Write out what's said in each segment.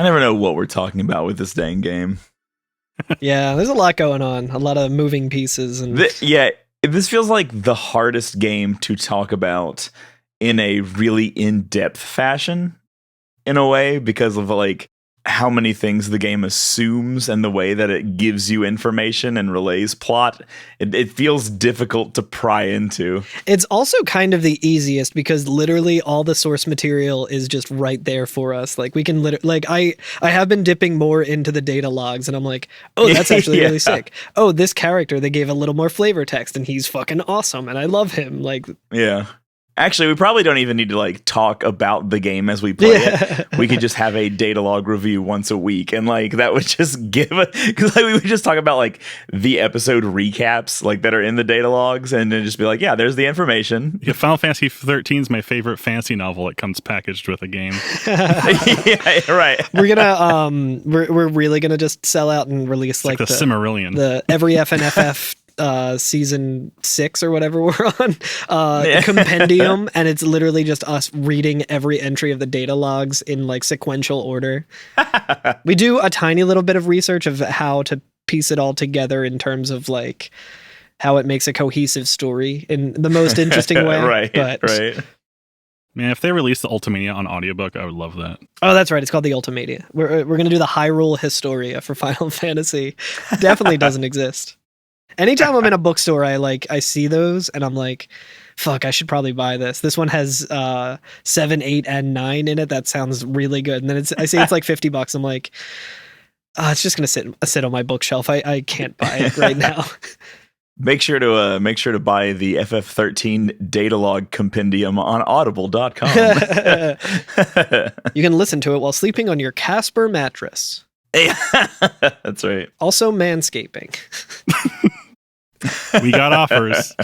I never know what we're talking about with this dang game. Yeah, there's a lot going on. A lot of moving pieces. And this feels like the hardest game to talk about in a really in-depth fashion, in a way, because of like how many things the game assumes and the way that it gives you information and relays plot. It feels difficult to pry into. It's also kind of the easiest because literally all the source material is just right there for us. Like we can I have been dipping more into the data logs and I'm like, oh, that's actually really sick. Oh, this character, they gave a little more flavor text and he's fucking awesome and I love him. Like, yeah. Actually, we probably don't even need to like talk about the game as we play it. We could just have a data log review once a week, and like that would just give because like, we would just talk about like the episode recaps like that are in the data logs, and then just be like, yeah, there's the information. Yeah, Final Fantasy XIII is my favorite fantasy novel. It comes packaged with a game. Yeah, right. We're gonna we're really gonna just sell out and release like the Cimmerillion, the every FNFF. Season 6 or whatever we're on, compendium, and it's literally just us reading every entry of the data logs in like sequential order. We do a tiny little bit of research of how to piece it all together in terms of like how it makes a cohesive story in the most interesting way. Right. Man, if they release the Ultimania on audiobook, I would love that. Oh, that's right. It's called the Ultimania. We're going to do the Hyrule Historia for Final Fantasy. Definitely doesn't exist. Anytime I'm in a bookstore, I see those and I'm like, fuck, I should probably buy this. This one has 7, 8, and 9 in it. That sounds really good. And then I see it's like $50. I'm like, it's just gonna sit on my bookshelf. I can't buy it right now. Make sure to buy the FF13 data log compendium on audible.com. You can listen to it while sleeping on your Casper mattress. That's right. Also manscaping. We got offers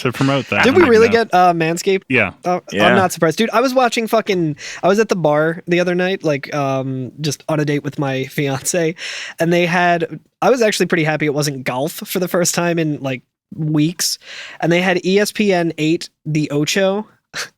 to promote that. Did we really get Manscaped? Yeah. Yeah. I'm not surprised. Dude, I was watching I was at the bar the other night, like just on a date with my fiance, and I was actually pretty happy it wasn't golf for the first time in like weeks, and they had ESPN 8 The Ocho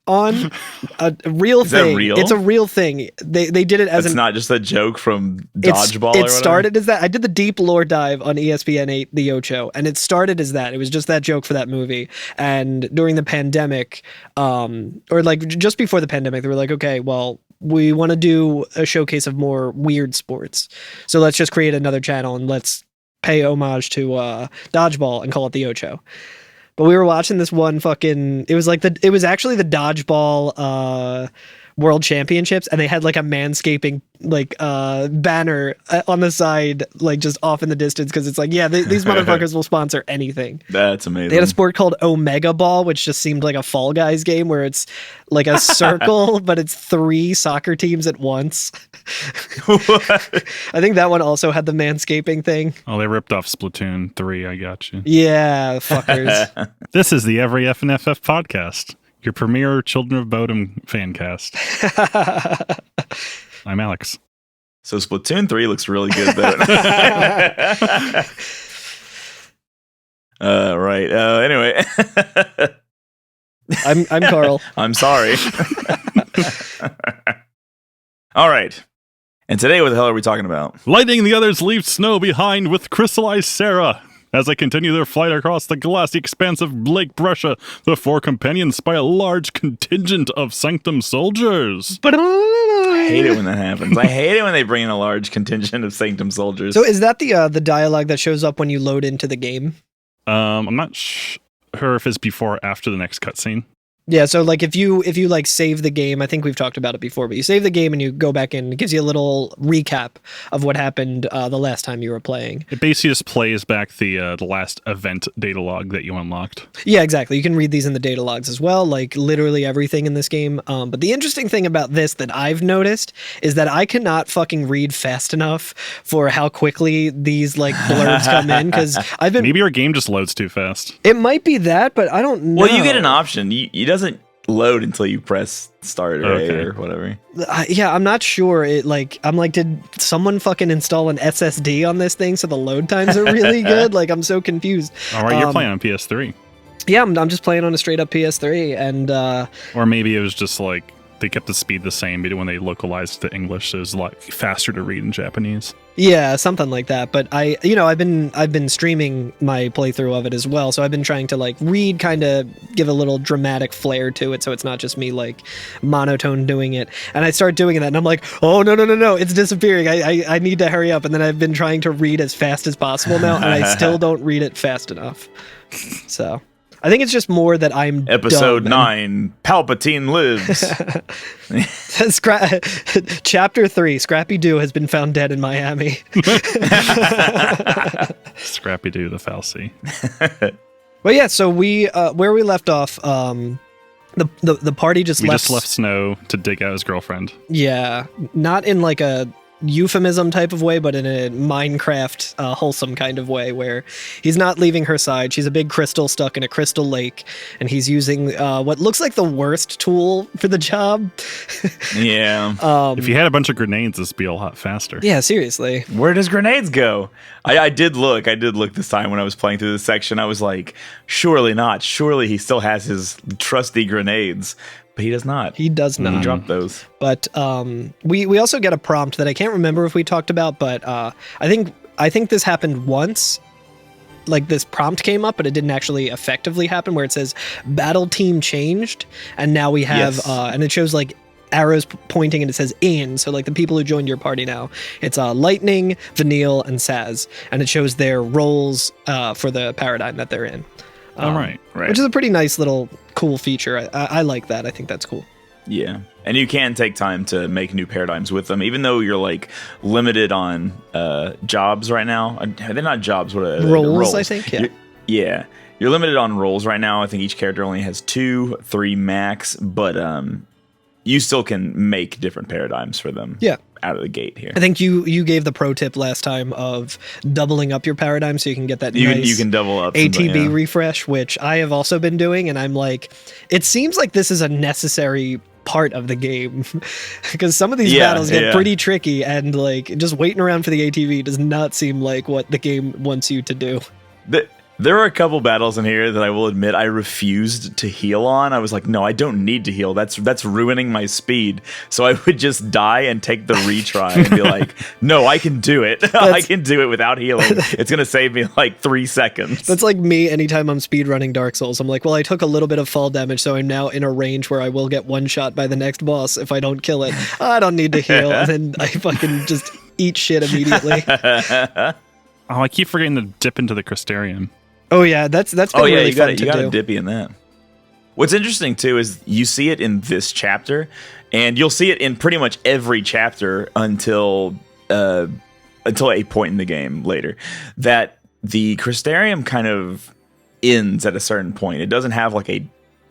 on a real thing. That real? It's a real thing. They did it as it's not just a joke from Dodgeball. It started as that. I did the deep lore dive on ESPN 8 The Ocho, and it started as that. It was just that joke for that movie. And during the pandemic, or like just before the pandemic, they were like, okay, well, we want to do a showcase of more weird sports, so let's just create another channel and let's pay homage to Dodgeball and call it The Ocho. But we were watching this one it was actually the Dodgeball World Championships, and they had like a manscaping like banner on the side, like just off in the distance, because it's like, yeah, these motherfuckers will sponsor anything. That's amazing. They had a sport called Omega Ball, which just seemed like a Fall Guys game where it's like a circle, but it's 3 soccer teams at once. I think that one also had the manscaping thing. Oh, they ripped off Splatoon 3. I got you. Yeah, fuckers. This is the Every FNFF podcast, your premier Children of Bodom fan cast. I'm Alex. So Splatoon 3 looks really good though. Right. Anyway. I'm Carl. I'm sorry. All right. And today, what the hell are we talking about? Lightning the others leave snow behind with crystallized Sarah. As they continue their flight across the glassy expanse of Lake Bresha, the 4 companions spy a large contingent of Sanctum soldiers. I hate it when that happens. I hate it when they bring in a large contingent of Sanctum soldiers. So is that the dialogue that shows up when you load into the game? I'm not sure if it's before or after the next cutscene. Yeah, so like if you like save the game, I think we've talked about it before, but you save the game and you go back in, it gives you a little recap of what happened the last time you were playing. It basically just plays back the last event data log that you unlocked. Yeah, exactly. You can read these in the data logs as well, like literally everything in this game. But the interesting thing about this that I've noticed is that I cannot fucking read fast enough for how quickly these like blurbs come in, because I've been... Maybe your game just loads too fast. It might be that, but I don't know. Well, you get an option. You doesn't load until you press start or whatever. Yeah, I'm not sure. I'm like, did someone fucking install an SSD on this thing so the load times are really good? Like, I'm so confused. All right, you're playing on PS3. Yeah, I'm just playing on a straight up PS3, and or maybe it was just like they kept the speed the same, but when they localized to English, it was a lot faster to read in Japanese. Yeah, something like that. But I've been streaming my playthrough of it as well, so I've been trying to like read, kind of give a little dramatic flair to it, so it's not just me like monotone doing it. And I start doing that, and I'm like, oh no, it's disappearing. I need to hurry up. And then I've been trying to read as fast as possible now, and I still don't read it fast enough. So I think it's just more that I'm Episode dumb 9, Palpatine lives. Chapter 3, Scrappy Doo has been found dead in Miami. Scrappy Doo, the Falsey. Well, yeah, so we where we left off, the party just left Snow to dig out his girlfriend. Yeah, not in like a euphemism type of way, but in a Minecraft wholesome kind of way, where he's not leaving her side. She's a big crystal stuck in a crystal lake, and he's using what looks like the worst tool for the job. Yeah. If you had a bunch of grenades, this would be a lot faster. Yeah, seriously. Where does grenades go? I did look this time when I was playing through this section. I was like, surely not. Surely he still has his trusty grenades. But he does not. He does not. He dropped those. But we also get a prompt that I can't remember if we talked about, but I think this happened once. Like this prompt came up, but it didn't actually effectively happen, where it says battle team changed, and now we have and it shows like arrows pointing, and it says in. So like the people who joined your party now, it's Lightning, Vanille, and Saz, and it shows their roles for the paradigm that they're in. Right. Which is a pretty nice little cool feature. I like that. I think that's cool. Yeah. And you can take time to make new paradigms with them, even though you're like limited on jobs right now. They're not jobs. What are they? Roles, I think. Yeah. You're limited on roles right now. I think each character only has 2, 3 max, but you still can make different paradigms for them. Yeah. Out of the gate here. I think you gave the pro tip last time of doubling up your paradigm so you can get that nice you can double up ATB refresh, which I have also been doing, and I'm like, it seems like this is a necessary part of the game because some of these battles get pretty tricky, and like just waiting around for the ATB does not seem like what the game wants you to do. There are a couple battles in here that I will admit I refused to heal on. I was like, no, I don't need to heal. That's ruining my speed. So I would just die and take the retry and be like, no, I can do it. I can do it without healing. It's going to save me like 3 seconds. That's like me anytime I'm speedrunning Dark Souls. I'm like, well, I took a little bit of fall damage, so I'm now in a range where I will get one shot by the next boss if I don't kill it. I don't need to heal. And then I fucking just eat shit immediately. I keep forgetting to dip into the Crystarium. Oh yeah, that's been really fun to do. You got a dippy in that. What's interesting too is you see it in this chapter, and you'll see it in pretty much every chapter until a point in the game later, that the Crystarium kind of ends at a certain point. It doesn't have like a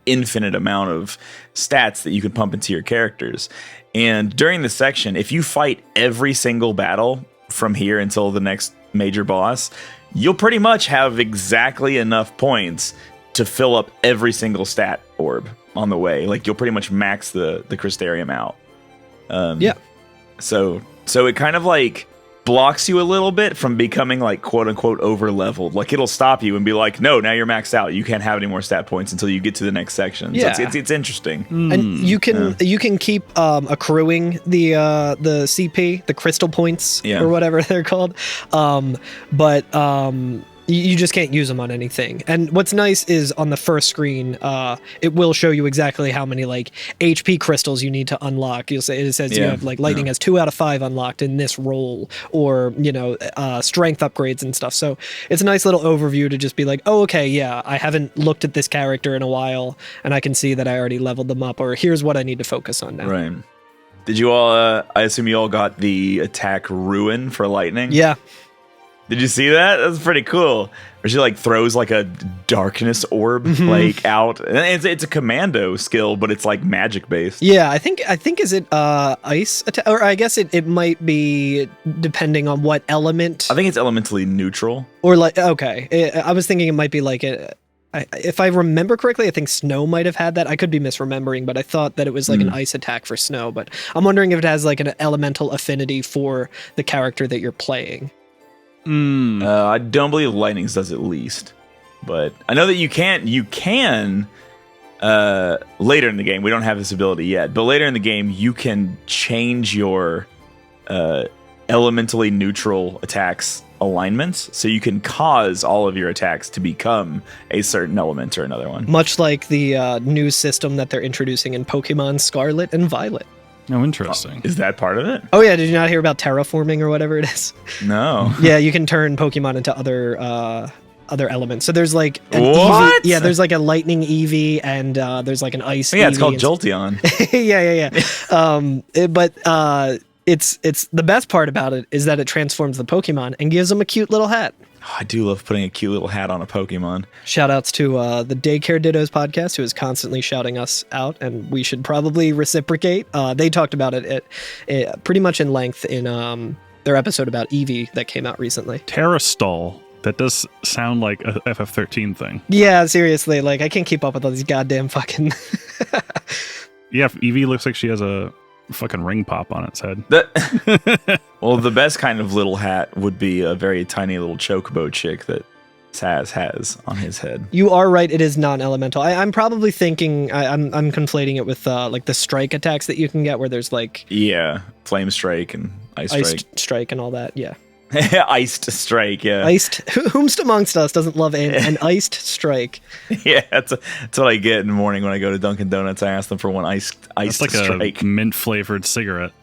infinite amount of stats that you can pump into your characters. And during this section, if you fight every single battle from here until the next major boss, you'll pretty much have exactly enough points to fill up every single stat orb on the way. Like you'll pretty much max the Crystarium out. So it kind of like blocks you a little bit from becoming like quote unquote over leveled. Like it'll stop you and be like, no, now you're maxed out. You can't have any more stat points until you get to the next section. Yeah. So it's interesting. And you can keep accruing the CP, the crystal points, or whatever they're called. But you just can't use them on anything. And what's nice is on the first screen, it will show you exactly how many like HP crystals you need to unlock. It says you have like Lightning has 2 out of 5 unlocked in this role, or strength upgrades and stuff. So it's a nice little overview to just be like, oh, okay, yeah, I haven't looked at this character in a while, and I can see that I already leveled them up, or here's what I need to focus on now. Right. Did you all? I assume you all got the attack Ruin for Lightning. Yeah. Did you see that? That's pretty cool. Where she like throws like a darkness orb like out. And it's a commando skill, but it's like magic based. Yeah, I think is it ice attack, or I guess it might be depending on what element. I think it's elementally neutral. Or like I was thinking it might be like if I remember correctly, I think Snow might have had that. I could be misremembering, but I thought that it was like an ice attack for Snow. But I'm wondering if it has like an elemental affinity for the character that you're playing. I don't believe Lightning's does at least, but I know that you can later in the game, we don't have this ability yet, but later in the game, you can change your elementally neutral attacks alignments, so you can cause all of your attacks to become a certain element or another one. Much like the new system that they're introducing in Pokemon Scarlet and Violet. Oh, interesting. Is that part of it? Oh yeah, did you not hear about terraforming or whatever it is? No. Yeah, you can turn Pokemon into other elements. So there's like an What? Eevee, yeah, there's like a lightning Eevee and there's like an ice Yeah, Eevee. it's called Jolteon. But it's the best part about it is that it transforms the Pokemon and gives them a cute little hat. Oh, I do love putting a cute little hat on a Pokemon. Shout outs to the Daycare Dittos podcast, who is constantly shouting us out, and we should probably reciprocate. They talked about it pretty much in length in their episode about Eevee that came out recently. Terrastall. That does sound like a FF13 thing. Yeah, seriously, like I can't keep up with all these goddamn fucking... Yeah, Eevee looks like she has a fucking ring pop on its head. Well, the best kind of little hat would be a very tiny little chocobo chick that Saz has on his head. You are right, it is non-elemental. I'm probably thinking, I'm conflating it with like the strike attacks that you can get where there's like... Yeah, Flame Strike and Ice Strike. Strike and all that, yeah. Iced Strike, yeah. Iced, whomst amongst us doesn't love an iced strike? Yeah, that's what I get in the morning when I go to Dunkin' Donuts. I ask them for one iced It's like strike. a mint-flavored cigarette.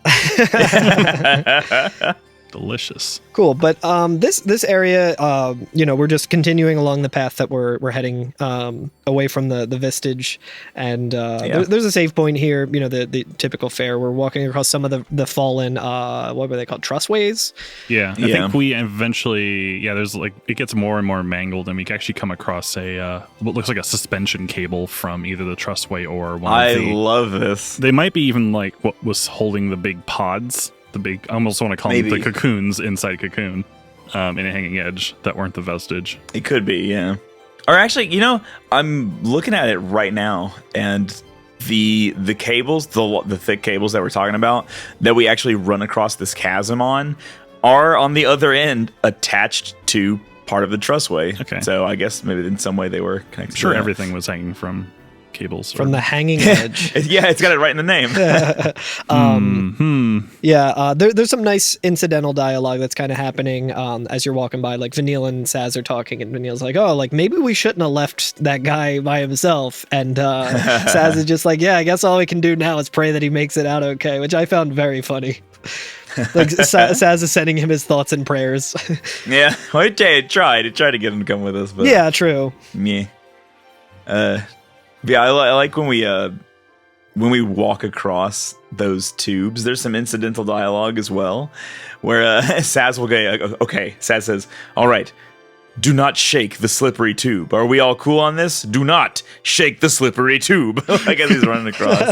Delicious. Cool, but this area, we're just continuing along the path that we're heading away from the Vistage, and there's a save point here. You know, the typical fare. We're walking across some of the fallen, what were they called, trussways? Yeah, I think we eventually, there's like it gets more and more mangled, and we can actually come across what looks like a suspension cable from either the trussway or one. I love this. They might be even like what was holding the big pods. I almost want to call them the cocoons inside Cocoon in a hanging edge that weren't the vestige. It could be, yeah. Or actually, I'm looking at it right now, and the cables, the thick cables that we're talking about, that we actually run across this chasm on, are on the other end attached to part of the trussway. Okay. So I guess maybe in some way they were connected. Sure, everything was hanging from cables. From the hanging edge. Yeah, it's got it right in the name. There's some nice incidental dialogue that's kind of happening as you're walking by. Like Vanille and Saz are talking, and Vanille's like, "Oh, like maybe we shouldn't have left that guy by himself." And Saz is just like, "Yeah, I guess all we can do now is pray that he makes it out okay," which I found very funny. Like Saz is sending him his thoughts and prayers. Yeah, well, I tried to get him to come with us, but yeah, true. Yeah. Yeah, I like when we walk across those tubes. There's some incidental dialogue as well, where Saz will go, okay, Saz says, "All right, do not shake the slippery tube. Are we all cool on this? Do not shake the slippery tube." Like as he's running across.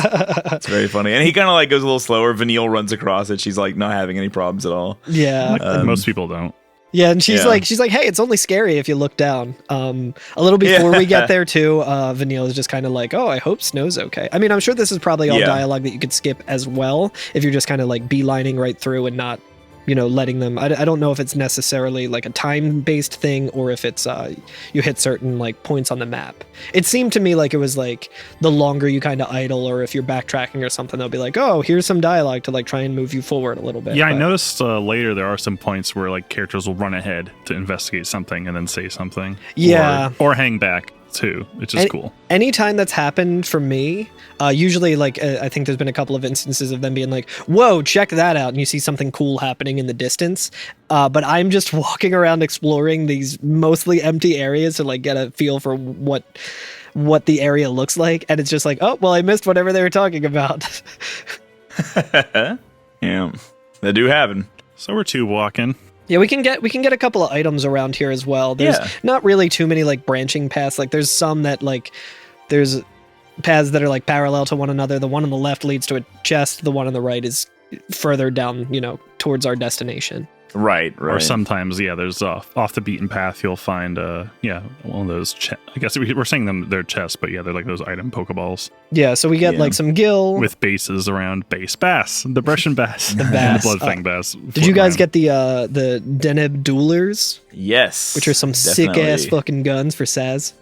It's very funny. And he kind of like goes a little slower. Vanille runs across it. She's like not having any problems at all. Yeah. Most people don't. Yeah, and she's like, "Hey, it's only scary if you look down." A little before we get there too, Vanille is just kind of like, "Oh, I hope Snow's okay." I mean, I'm sure this is probably all dialogue that you could skip as well if you're just kind of like beelining right through and not, letting them. I don't know if it's necessarily like a time-based thing or if it's you hit certain like points on the map. It seemed to me like it was like the longer you kind of idle, or if you're backtracking or something, they'll be like, "Oh, here's some dialogue to like try and move you forward a little bit." Yeah, I noticed later there are some points where like characters will run ahead to investigate something and then say something. Yeah, or hang back too, which is cool. Anytime that's happened for me, usually like I think there's been a couple of instances of them being like, "Whoa, check that out," and you see something cool happening in the distance. But I'm just walking around exploring these mostly empty areas to like get a feel for what the area looks like, and it's just like, "Oh, well, I missed whatever they were talking about." Yeah, they do happen. So we're two walking. Yeah, we can get a couple of items around here as well. There's not really too many like branching paths. Like there's some that like there's paths that are like parallel to one another. The one on the left leads to a chest. The one on the right is further down, towards our destination. Right. Or sometimes, there's off the beaten path. You'll find, one of those. I guess we're saying they're chests, but they're like those item Pokeballs. Yeah, so we get like some gill with bases around base bass, the Brescian bass, the bass, and the Bloodfang bass. Did you guys get the Deneb Duelers? Yes, which are some sick ass fucking guns for Saz.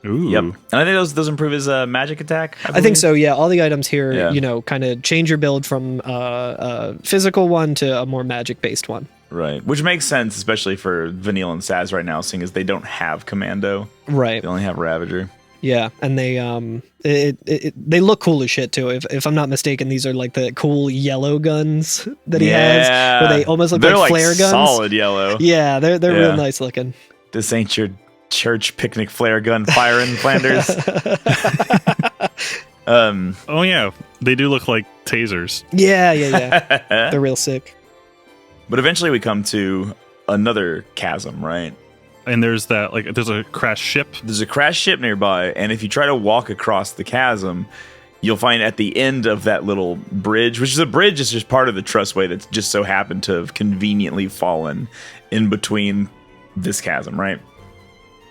Ooh. Yep. And I think those improve his magic attack. I think so, yeah. All the items here, Yeah. kind of change your build from a physical one to a more magic-based one. Right. Which makes sense, especially for Vanille and Saz right now, seeing as they don't have Commando. Right. They only have Ravager. Yeah, and they look cool as shit too. If I'm not mistaken, these are like the cool yellow guns that he has, where they almost look they're like flare guns. Solid yellow. Yeah, they're real nice looking. This ain't your church picnic flare gun firing, Flanders. Oh yeah, they do look like tasers. Yeah. They're real sick. But eventually we come to another chasm, right? And there's a crashed ship. There's a crashed ship nearby, and if you try to walk across the chasm, you'll find at the end of that little bridge, which is a bridge, is just part of the trussway that's just so happened to have conveniently fallen in between this chasm, right?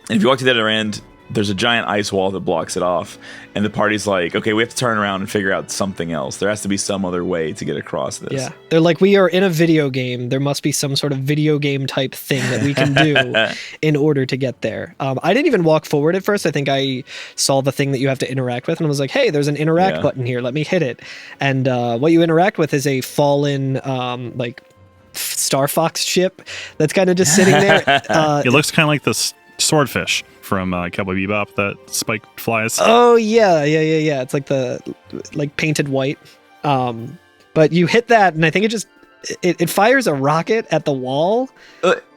And if you walk to the other end, there's a giant ice wall that blocks it off, and the party's like, okay, we have to turn around and figure out something else. There has to be some other way to get across this. Yeah, they're like, we are in a video game. There must be some sort of video game type thing that we can do in order to get there. I didn't even walk forward at first. I think I saw the thing that you have to interact with, and I was like, hey, there's an interact button here. Let me hit it. And what you interact with is a fallen, Star Fox ship that's kind of just sitting there. It looks kind of like this swordfish from Cowboy Bebop that Spike flies. Oh yeah. It's like the painted white. But you hit that, and I think it fires a rocket at the wall.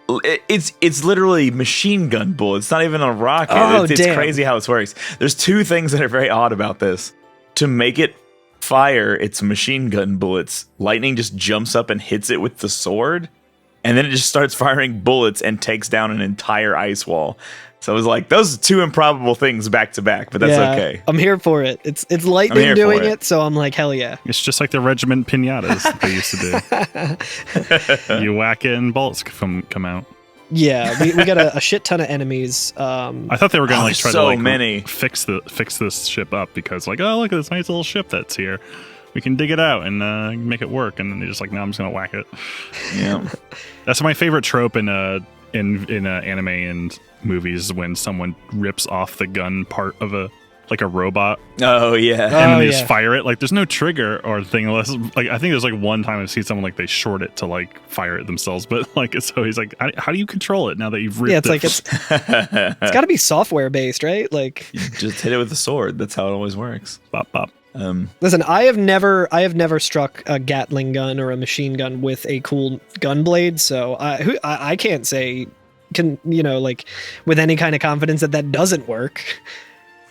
It's literally machine gun bullets. It's not even a rocket. Oh, it's damn. crazy how this works. There's two things that are very odd about this. To make it fire its machine gun bullets, lightning just jumps up and hits it with the sword, and then it just starts firing bullets and takes down an entire ice wall. So it was like, those are two improbable things back to back, but that's okay. I'm here for it. It's lightning doing it, so I'm like, hell yeah. It's just like the regiment pinatas that they used to do. You whack it and bullets come out. Yeah, we got a shit ton of enemies. I thought they were gonna try so to many. fix this ship up, because look at this nice little ship that's here. We can dig it out and make it work. And then they're just like, no, I'm just gonna whack it. Yeah, that's my favorite trope in anime and movies, when someone rips off the gun part of a robot. Oh yeah, and then they just fire it. Like, there's no trigger or thing unless, like, I think there's like one time I've seen someone like they short it to like fire it themselves, but like, so he's like, how do you control it now that you've ripped it? It's got to be software based, right? Like, you just hit it with a sword. That's how it always works. Bop bop. Listen, I have never struck a Gatling gun or a machine gun with a cool gun blade, so I can't say with any kind of confidence that doesn't work.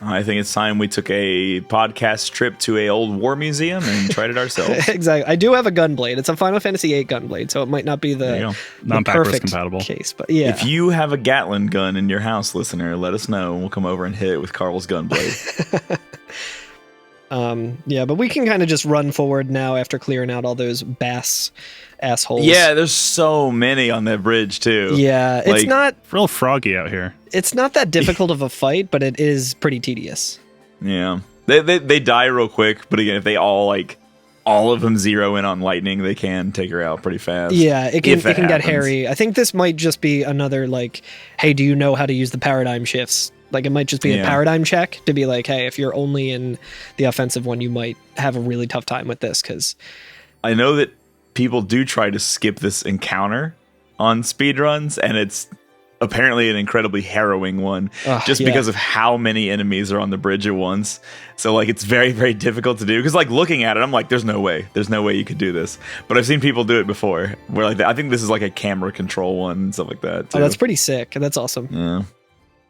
I think it's time we took a podcast trip to a old war museum and tried it ourselves. Exactly. I do have a gun blade. It's a Final Fantasy VIII gun blade, so it might not be the non-backwards compatible case, but yeah. If you have a Gatling gun in your house, listener, let us know, and we'll come over and hit it with Carl's gun blade. But we can kind of just run forward now after clearing out all those bass assholes. Yeah, there's so many on that bridge too. Yeah, it's not real froggy out here. It's not that difficult of a fight, but it is pretty tedious. Yeah, they die real quick, but again, if they all of them zero in on lightning, they can take her out pretty fast. Yeah, it can get hairy. I think this might just be another like, hey, do you know how to use the paradigm shifts? Like, it might just be a paradigm check to be like, hey, if you're only in the offensive one, you might have a really tough time with this. Because I know that people do try to skip this encounter on speedruns, and it's apparently an incredibly harrowing one, because of how many enemies are on the bridge at once. So, like, it's very, very difficult to do. Because, like, looking at it, I'm like, there's no way you could do this. But I've seen people do it before. Where, like, I think this is like a camera control one and stuff like that, too. Oh, that's pretty sick. That's awesome. Yeah.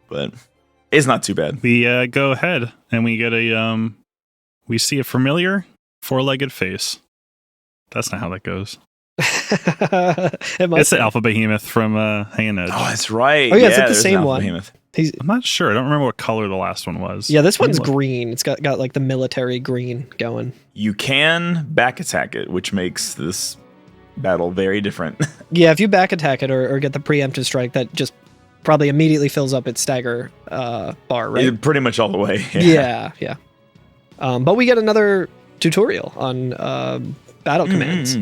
But it's not too bad. We go ahead and we get we see a familiar four-legged face. That's not how that goes. It's the Alpha Behemoth from Hanging Edge. Oh, that's right. Oh yeah, it's like the same one. Behemoth. I'm not sure. I don't remember what color the last one was. Yeah, this one's green. It's got like the military green going. You can back attack it, which makes this battle very different. Yeah, if you back attack it or get the preemptive strike, that just probably immediately fills up its stagger bar, right? Pretty much all the way. Yeah. But we get another tutorial on battle commands.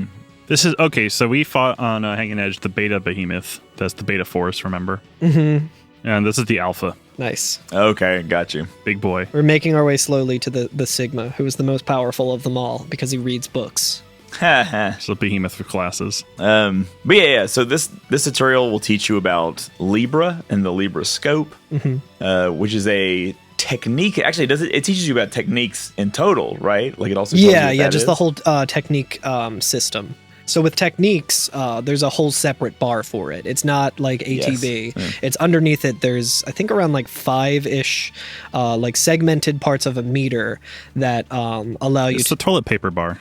This is okay. So we fought on Hanging Edge the Beta Behemoth. That's the Beta Force, remember? Mm-hmm. And this is the Alpha. Nice. Okay, got you. Big boy. We're making our way slowly to the Sigma, who is the most powerful of them all because he reads books. It's a behemoth for classes. But yeah. So this tutorial will teach you about Libra and the Libra scope, which is a technique. Actually, it teaches you about techniques in total, right? Like it also tells you what that just is. the whole technique system. So with techniques, there's a whole separate bar for it. It's not like ATB. Yes. It's underneath it. There's, I think, around like 5-ish like segmented parts of a meter that allow you It's a toilet paper bar.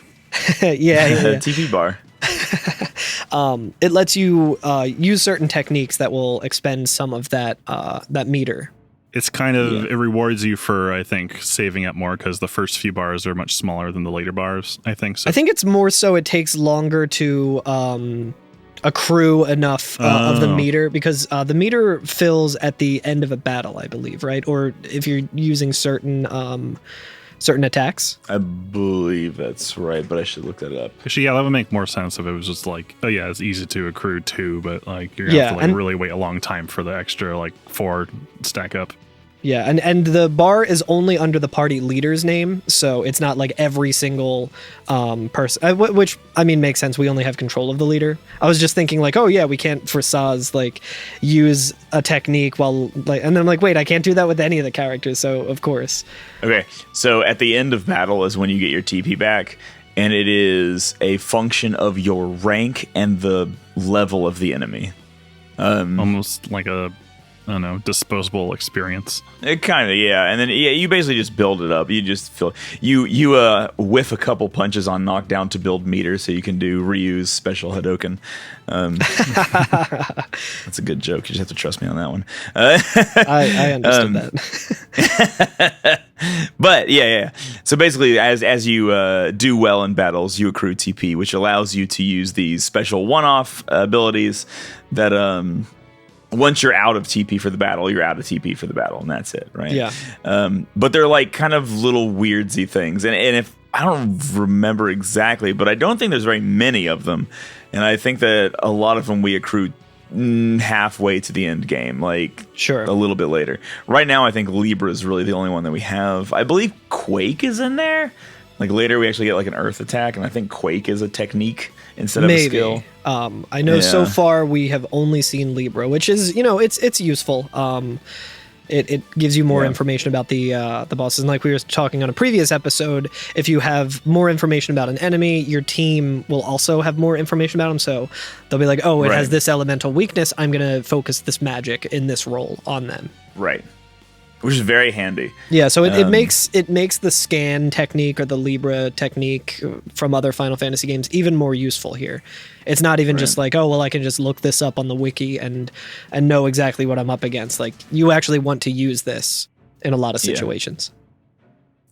yeah. TV bar. It lets you use certain techniques that will expend some of that meter. It's kind of, it rewards you for, I think, saving up more because the first few bars are much smaller than the later bars, I think. So I think it's more so it takes longer to accrue enough of the meter because the meter fills at the end of a battle, I believe, right? Or if you're using certain attacks. I believe that's right, but I should look that up. Actually, yeah, that would make more sense if it was just like, oh yeah, it's easy to accrue 2, but like you're gonna have to like really wait a long time for the extra like 4 stack up. Yeah, and the bar is only under the party leader's name, so it's not like every single person, which, I mean, makes sense. We only have control of the leader. I was just thinking like, oh yeah, we can't for Saz like use a technique while like, and then I'm like, wait, I can't do that with any of the characters, so of course. Okay, so at the end of battle is when you get your TP back, and it is a function of your rank and the level of the enemy. Almost like a, I don't know, disposable experience. It kind of, yeah. And then, yeah, you basically just build it up. You just feel you whiff a couple punches on knockdown to build meter, so you can do reuse special Hadoken. That's a good joke. You just have to trust me on that one. I understood that. But yeah. So basically, as you do well in battles, you accrue TP, which allows you to use these special one-off abilities that once you're out of TP for the battle, you're out of TP for the battle, and that's it, right? Yeah. But they're like kind of little weirdsy things, and if I don't remember exactly, but I don't think there's very many of them, and I think that a lot of them we accrue halfway to the end game, like a little bit later. Right now, I think Libra is really the only one that we have. I believe Quake is in there. Like later, we actually get like an Earth attack, and I think Quake is a technique instead of a skill. I know so far we have only seen Libra, which is, it's useful. It gives you more information about the bosses. And like we were talking on a previous episode, if you have more information about an enemy, your team will also have more information about them. So they'll be like, oh, it has this elemental weakness. I'm going to focus this magic in this role on them. Right. Which is very handy. Yeah, so it makes the scan technique or the Libra technique from other Final Fantasy games even more useful here. It's not even just like, oh, well, I can just look this up on the wiki and know exactly what I'm up against. Like, you actually want to use this in a lot of situations.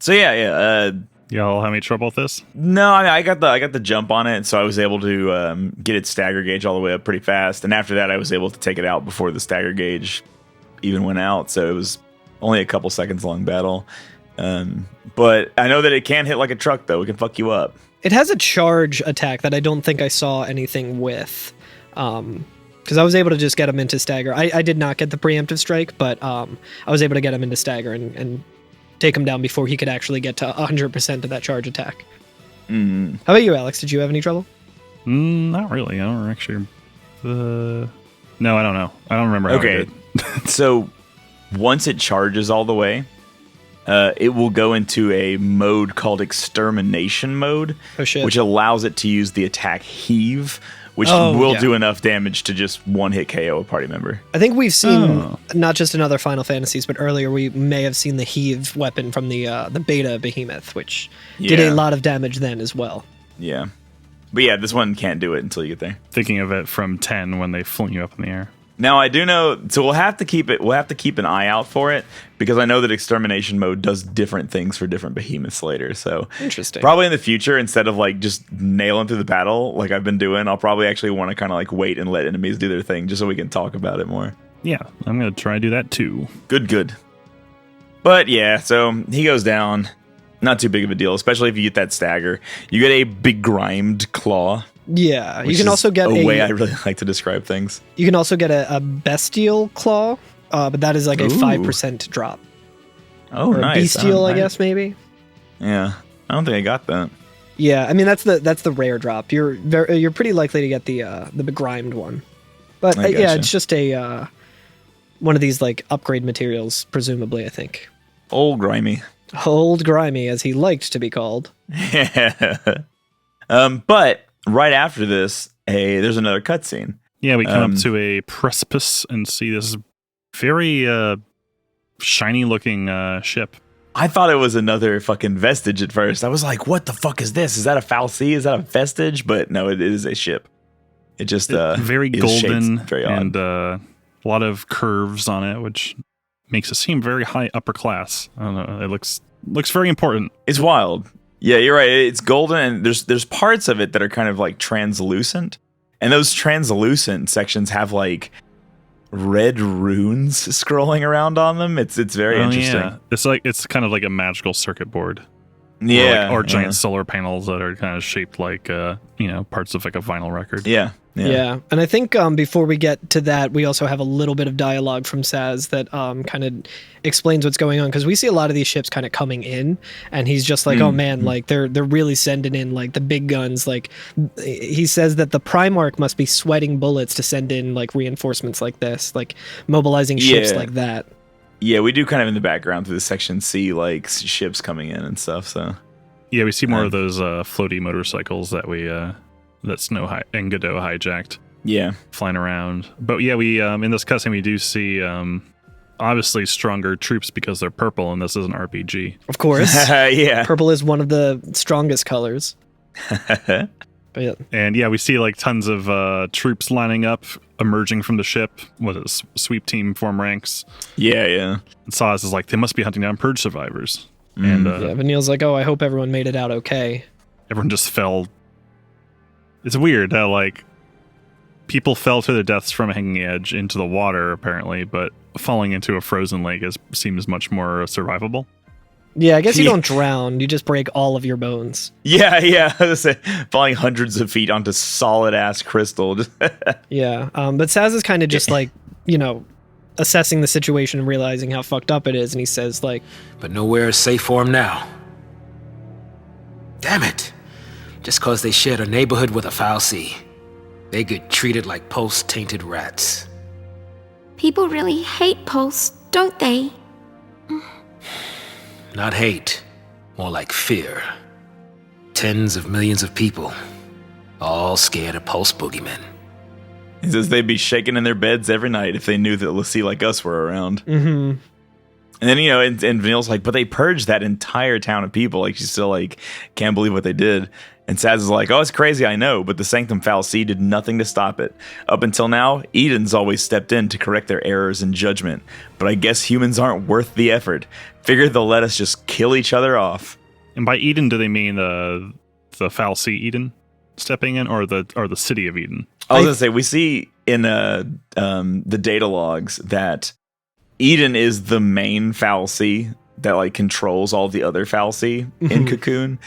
So y'all have any trouble with this? No, I got the jump on it, so I was able to get its stagger gauge all the way up pretty fast, and after that, I was able to take it out before the stagger gauge even went out. So it was only a couple seconds long battle. But I know that it can hit like a truck, though. It can fuck you up. It has a charge attack that I don't think I saw anything with. Because I was able to just get him into stagger. I did not get the preemptive strike, but I was able to get him into stagger and take him down before he could actually get to 100% of that charge attack. Mm. How about you, Alex? Did you have any trouble? Not really. I don't actually... No, I don't know. I don't remember how I did. So... once it charges all the way, it will go into a mode called Extermination Mode, which allows it to use the attack Heave, which will do enough damage to just one-hit KO a party member. I think we've seen, not just in other Final Fantasies, but earlier we may have seen the Heave weapon from the beta Behemoth, which did a lot of damage then as well. Yeah. But yeah, this one can't do it until you get there. Thinking of it from 10 when they fling you up in the air. Now I do know, so we'll have to keep an eye out for it, because I know that Extermination Mode does different things for different behemoths later. So interesting. Probably in the future, instead of like just nailing through the battle like I've been doing, I'll probably actually want to kind of like wait and let enemies do their thing, just so we can talk about it more. Yeah, I'm gonna try to do that too. Good. But yeah, so he goes down. Not too big of a deal, especially if you get that stagger. You get a begrimed claw. Yeah, you can also get a way I really like to describe things. You can also get a bestial claw, but that is like a Ooh. 5% drop. Oh, Or nice. bestial, I Nice. guess, maybe. Yeah, I don't think I got that. Yeah, I mean that's the rare drop. You're pretty likely to get the begrimed one, but I yeah, gotcha. it's just a one of these like upgrade materials, presumably. I think Old grimy. old grimy, as he liked to be called. But right after this, there's another cutscene. Yeah, we come up to a precipice and see this very shiny looking ship. I thought it was another fucking vestige at first. I was like, what the fuck is this? Is that a fal'C? Is that a vestige? But no, it is a ship. It just Very is golden shaped very odd. and a lot of curves on it, which makes it seem very high upper class. I don't know. It looks very important. It's wild. Yeah, you're right. It's golden, and there's parts of it that are kind of like translucent, and those translucent sections have like red runes scrolling around on them. It's very interesting. Yeah. It's kind of like a magical circuit board. Yeah, Or giant solar panels that are kind of shaped like parts of like a vinyl record. Yeah, and I think before we get to that, we also have a little bit of dialogue from Saz that kind of explains what's going on, because we see a lot of these ships kind of coming in, and he's just like, oh man, like they're really sending in like the big guns. Like he says that the Primarch must be sweating bullets to send in like reinforcements like this, like mobilizing ships like that. Yeah, we do kind of in the background through the section see like ships coming in and stuff. So yeah, we see more of those floaty motorcycles that that Snow and Godot hijacked. Yeah, flying around. But yeah, we in this cutscene we do see obviously stronger troops because they're purple, and this is an RPG. Of course, yeah. Purple is one of the strongest colors. But yeah. And yeah, we see like tons of troops lining up, emerging from the ship. What is sweep team form ranks? Yeah. And Saz is like, they must be hunting down purge survivors. Mm. And Yeah, but Neil's like, oh, I hope everyone made it out okay. everyone just fell. It's weird how like people fell to their deaths from a hanging edge into the water apparently, but falling into a frozen lake seems much more survivable. Yeah, I guess you don't drown. You just break all of your bones. Yeah. I was saying, falling hundreds of feet onto solid ass crystal. Yeah, but Saz is kind of just like, assessing the situation and realizing how fucked up it is, and he says like, But nowhere is safe for him now. Damn it. Just cause they shared a neighborhood with a fal'C, they get treated like post-tainted rats. People really hate Post, don't they? Not hate, more like fear. Tens of millions of people, all scared of Post boogeymen. He says they'd be shaking in their beds every night if they knew that Lassie like us were around. mm-hmm. And then, and Vanille's like, but they purged that entire town of people. Like, she still, like, can't believe what they did. And Saz is like, oh, it's crazy, I know, but the Sanctum fal'C did nothing to stop it. Up until now, Eden's always stepped in to correct their errors in judgment. But I guess humans aren't worth the effort. Figure they'll let us just kill each other off. And by Eden, do they mean the fal'C Eden stepping in, or the city of Eden? I was going to say, we see in the data logs that Eden is the main fal'C that like controls all the other fal'C in Cocoon,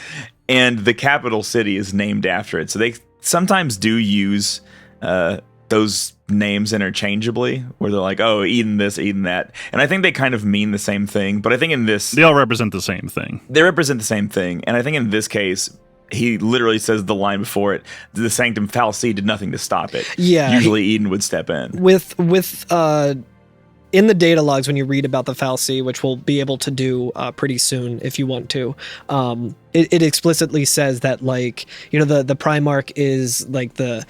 and the capital city is named after it. So they sometimes do use those names interchangeably, where they're like, oh, Eden this, Eden that. And I think they kind of mean the same thing, but I think in this... They all represent the same thing. They represent the same thing, and I think in this case... He literally says the line before it, the Sanctum fal'C did nothing to stop it. Yeah. Usually Eden would step in. With in the data logs, when you read about the fal'C, which we'll be able to do pretty soon if you want to, it explicitly says that, like, the Primarch is like the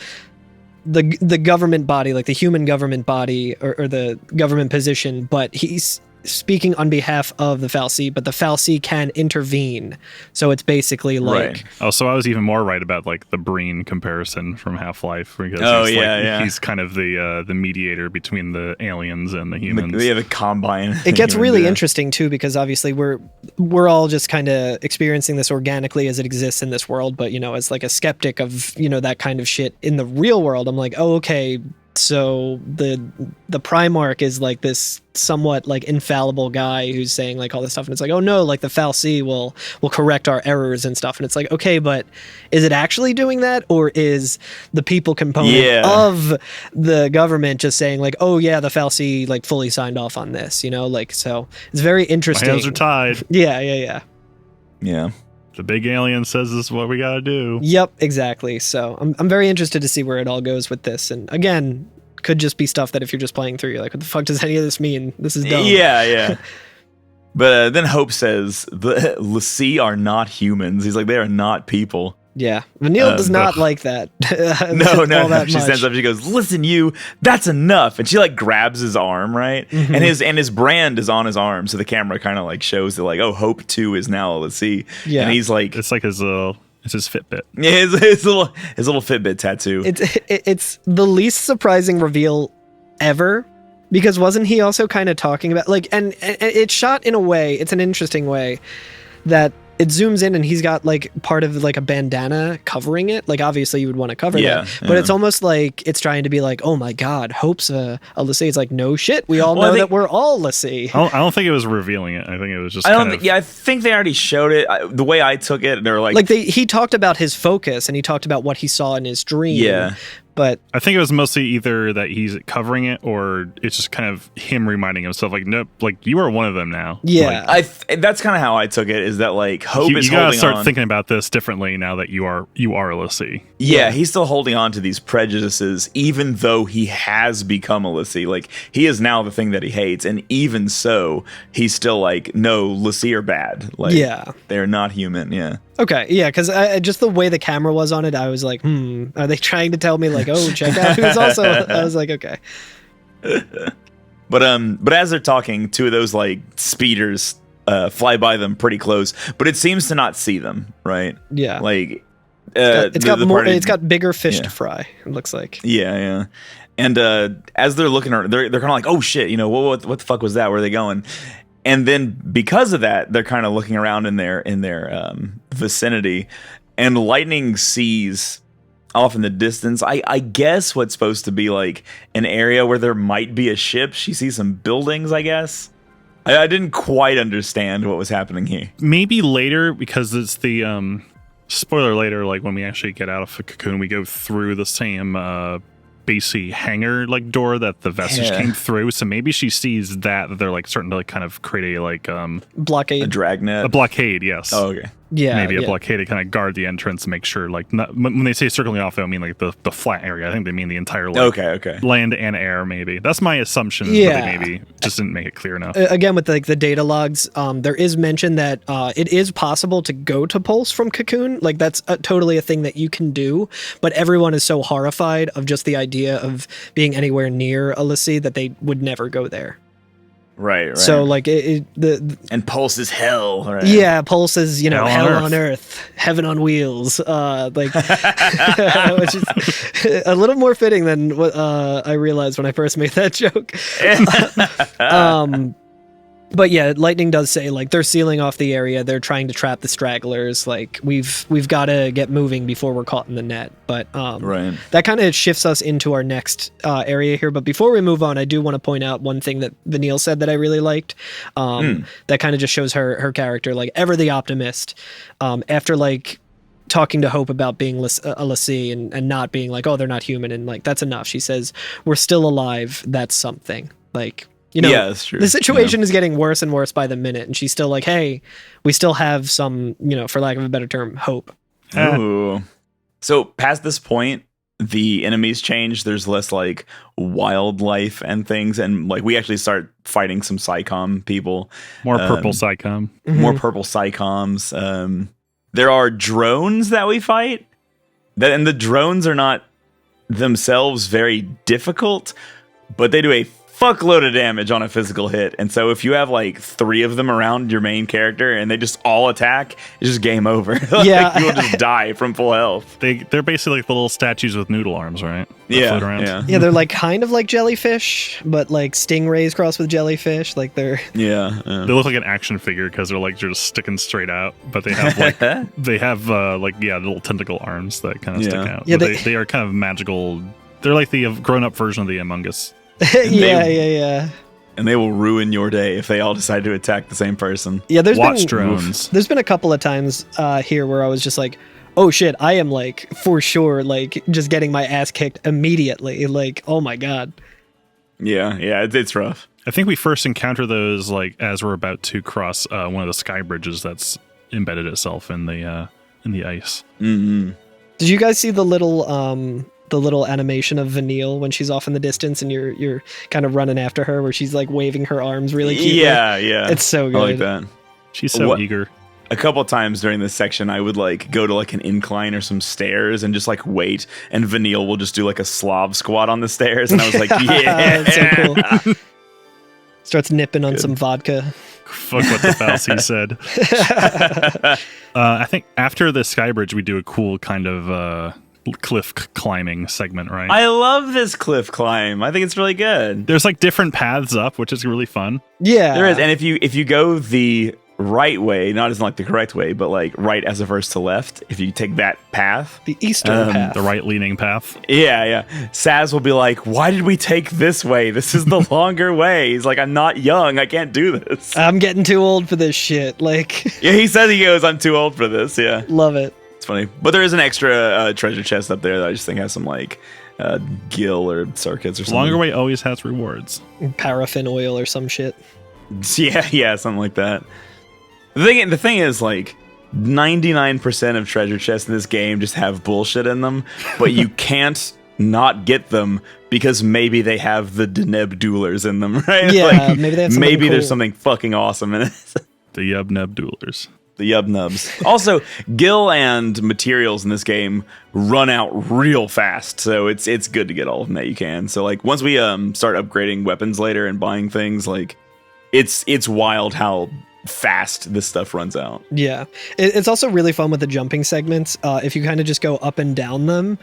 government body, like the human government body or the government position, but he's speaking on behalf of the fal'C, but the fal'C can intervene. So it's basically like... Right. Oh, so I was even more right about like the Breen comparison from Half-Life, because he's kind of the mediator between the aliens and the humans. The Combine. It gets really interesting too, because obviously we're all just kind of experiencing this organically as it exists in this world, but as like a skeptic of that kind of shit in the real world, I'm like, oh, okay, So the Primarch is like this somewhat like infallible guy who's saying like all this stuff, and it's like, oh no, like the FFXIII will correct our errors and stuff, and it's like, okay, but is it actually doing that, or is the people component of the government just saying like, oh yeah, the FFXIII like fully signed off on this, like, so it's very interesting. My hands are tied. Yeah. The big alien says this is what we gotta do. Yep, exactly. So I'm very interested to see where it all goes with this. And again, could just be stuff that if you're just playing through, you're like, what the fuck does any of this mean? This is dumb. Yeah. But then Hope says the Lassie are not humans. He's like, they are not people. Yeah, Vanille does not like that. No. She stands up. She goes, "Listen, you. That's enough." And she like grabs his arm, right? Mm-hmm. And his brand is on his arm, so the camera kind of like shows that like, oh, Hope 2 is now a Lassie. Yeah, and he's like, it's like his Fitbit. Yeah, his little Fitbit tattoo. It's the least surprising reveal ever, because wasn't he also kind of talking about like, and it's shot in a way. It's an interesting way that it zooms in and he's got like part of like a bandana covering it. Like obviously you would want to cover that, but it's almost like it's trying to be like, oh my God, Hope's a Lassie. It's like, no shit. We all know that we're all Lassie. I don't think it was revealing it. I think it was just I think they already showed it. The way I took it, they're like he talked about his focus and he talked about what he saw in his dream. Yeah. But I think it was mostly either that he's covering it or it's just kind of him reminding himself, like, nope, like you are one of them now. Yeah, like, that's kind of how I took it. Is that like Hope is holding on? You gotta start thinking about this differently now that you are a Lassie. Yeah, he's still holding on to these prejudices, even though he has become a Lassie. Like he is now the thing that he hates, and even so, he's still like, no, Lassie are bad. Like, they're not human. Yeah. Okay, yeah, because just the way the camera was on it, I was like, are they trying to tell me like, oh, check out who's also? I was like, okay. But as they're talking, two of those like speeders fly by them pretty close, but it seems to not see them, right? Yeah, like it's got bigger fish to fry. It looks like. Yeah. And as they're looking around, they're kind of like, oh shit, what the fuck was that? Where are they going? And then because of that, they're kind of looking around in their vicinity, and Lightning sees off in the distance, I guess what's supposed to be like an area where there might be a ship. She sees some buildings, I guess. I didn't quite understand what was happening here. Maybe later, because it's the spoiler later, like when we actually get out of the cocoon, we go through the same basically hangar like door that the vestige came through, so maybe she sees that they're like starting to like kind of create a like blockade, a dragnet, a blockade. Yes. Oh, okay. Yeah, maybe a blockade to kind of guard the entrance and make sure like not, when they say circling off, they don't mean like the flat area. I think they mean the entire like, okay land and air. Maybe that's my assumption. But they maybe just didn't make it clear enough. Again, with like the data logs, there is mention that it is possible to go to Pulse from Cocoon. Like that's totally a thing that you can do, but everyone is so horrified of just the idea of being anywhere near a Lassie that they would never go there. Right. So like and Pulse is hell, right? Yeah, Pulse is hell on earth, heaven on wheels, like which is a little more fitting than what I realized when I first made that joke. But yeah, Lightning does say like they're sealing off the area. They're trying to trap the stragglers. Like we've got to get moving before we're caught in the net. But that kind of shifts us into our next area here. But before we move on, I do want to point out one thing that Vanille said that I really liked. That kind of just shows her character, like ever the optimist. After like talking to Hope about being a Lassie and not being like, oh, they're not human, and like that's enough. She says, we're still alive. That's something. Like. Yeah, that's true. The situation is getting worse and worse by the minute, and she's still like, hey, we still have some, for lack of a better term, hope. Ooh. So past this point, the enemies change. There's less like wildlife and things, and like we actually start fighting some Psychom people. More purple Psychom. More purple Psychoms. There are drones that we fight, and the drones are not themselves very difficult, but they do a fuckload of damage on a physical hit. And so if you have like 3 of them around your main character and they just all attack, it's just game over. Yeah. You'll just die from full health. They're basically like the little statues with noodle arms, right? Yeah. Yeah, they're like kind of like jellyfish, but like stingrays crossed with jellyfish. Like they're They look like an action figure because they're like just sticking straight out, but they have like little tentacle arms that kind of stick out. Yeah, they are kind of magical. They're like the grown-up version of the Among Us. Yeah. And they will ruin your day if they all decide to attack the same person. Yeah, Watch drones. There's been a couple of times here where I was just like, oh shit, I am like for sure like just getting my ass kicked immediately. Like, oh my god. Yeah, it's rough. I think we first encounter those like as we're about to cross one of the sky bridges that's embedded itself in the ice. Mm-hmm. Did you guys see the little animation of Vanille when she's off in the distance and you're kind of running after her, where she's like waving her arms really cute? Yeah. It's so good. I like that. She's so eager. A couple of times during this section, I would like go to like an incline or some stairs and just like wait, and Vanille will just do like a Slav squat on the stairs, and I was like, yeah, that's so cool. Starts nipping on some vodka. Fuck what the Falsey said. I think after the sky bridge, we do a cool kind of cliff climbing segment, right? I love this cliff climb. I think it's really good. There's like different paths up, which is really fun. Yeah, there is. And if you go the right way, not as in like the correct way, but like right as opposed to left, if you take that path, the eastern path, the right leaning path. Yeah. Saz will be like, why did we take this way? This is the longer way. He's like, I'm not young. I can't do this. I'm getting too old for this shit. Like, yeah, he says he goes, I'm too old for this. Yeah. Love it. It's funny. But there is an extra treasure chest up there that I just think has some like gill or circuits or something. Longer way always has rewards. Paraffin oil or some shit. Yeah, something like that. The thing is, like, 99% of treasure chests in this game just have bullshit in them, but you can't not get them because maybe they have the Deneb duelers in them, right? Yeah, like, maybe they have something maybe cool. There's something fucking awesome in it. The Yub-Nub duelers. The Yub-Nubs. Also, gil and materials in this game run out real fast, so it's good to get all of them that you can. So, like, once we start upgrading weapons later and buying things, like, it's wild how fast this stuff runs out. Yeah, it's also really fun with the jumping segments. If you kind of just go up and down them,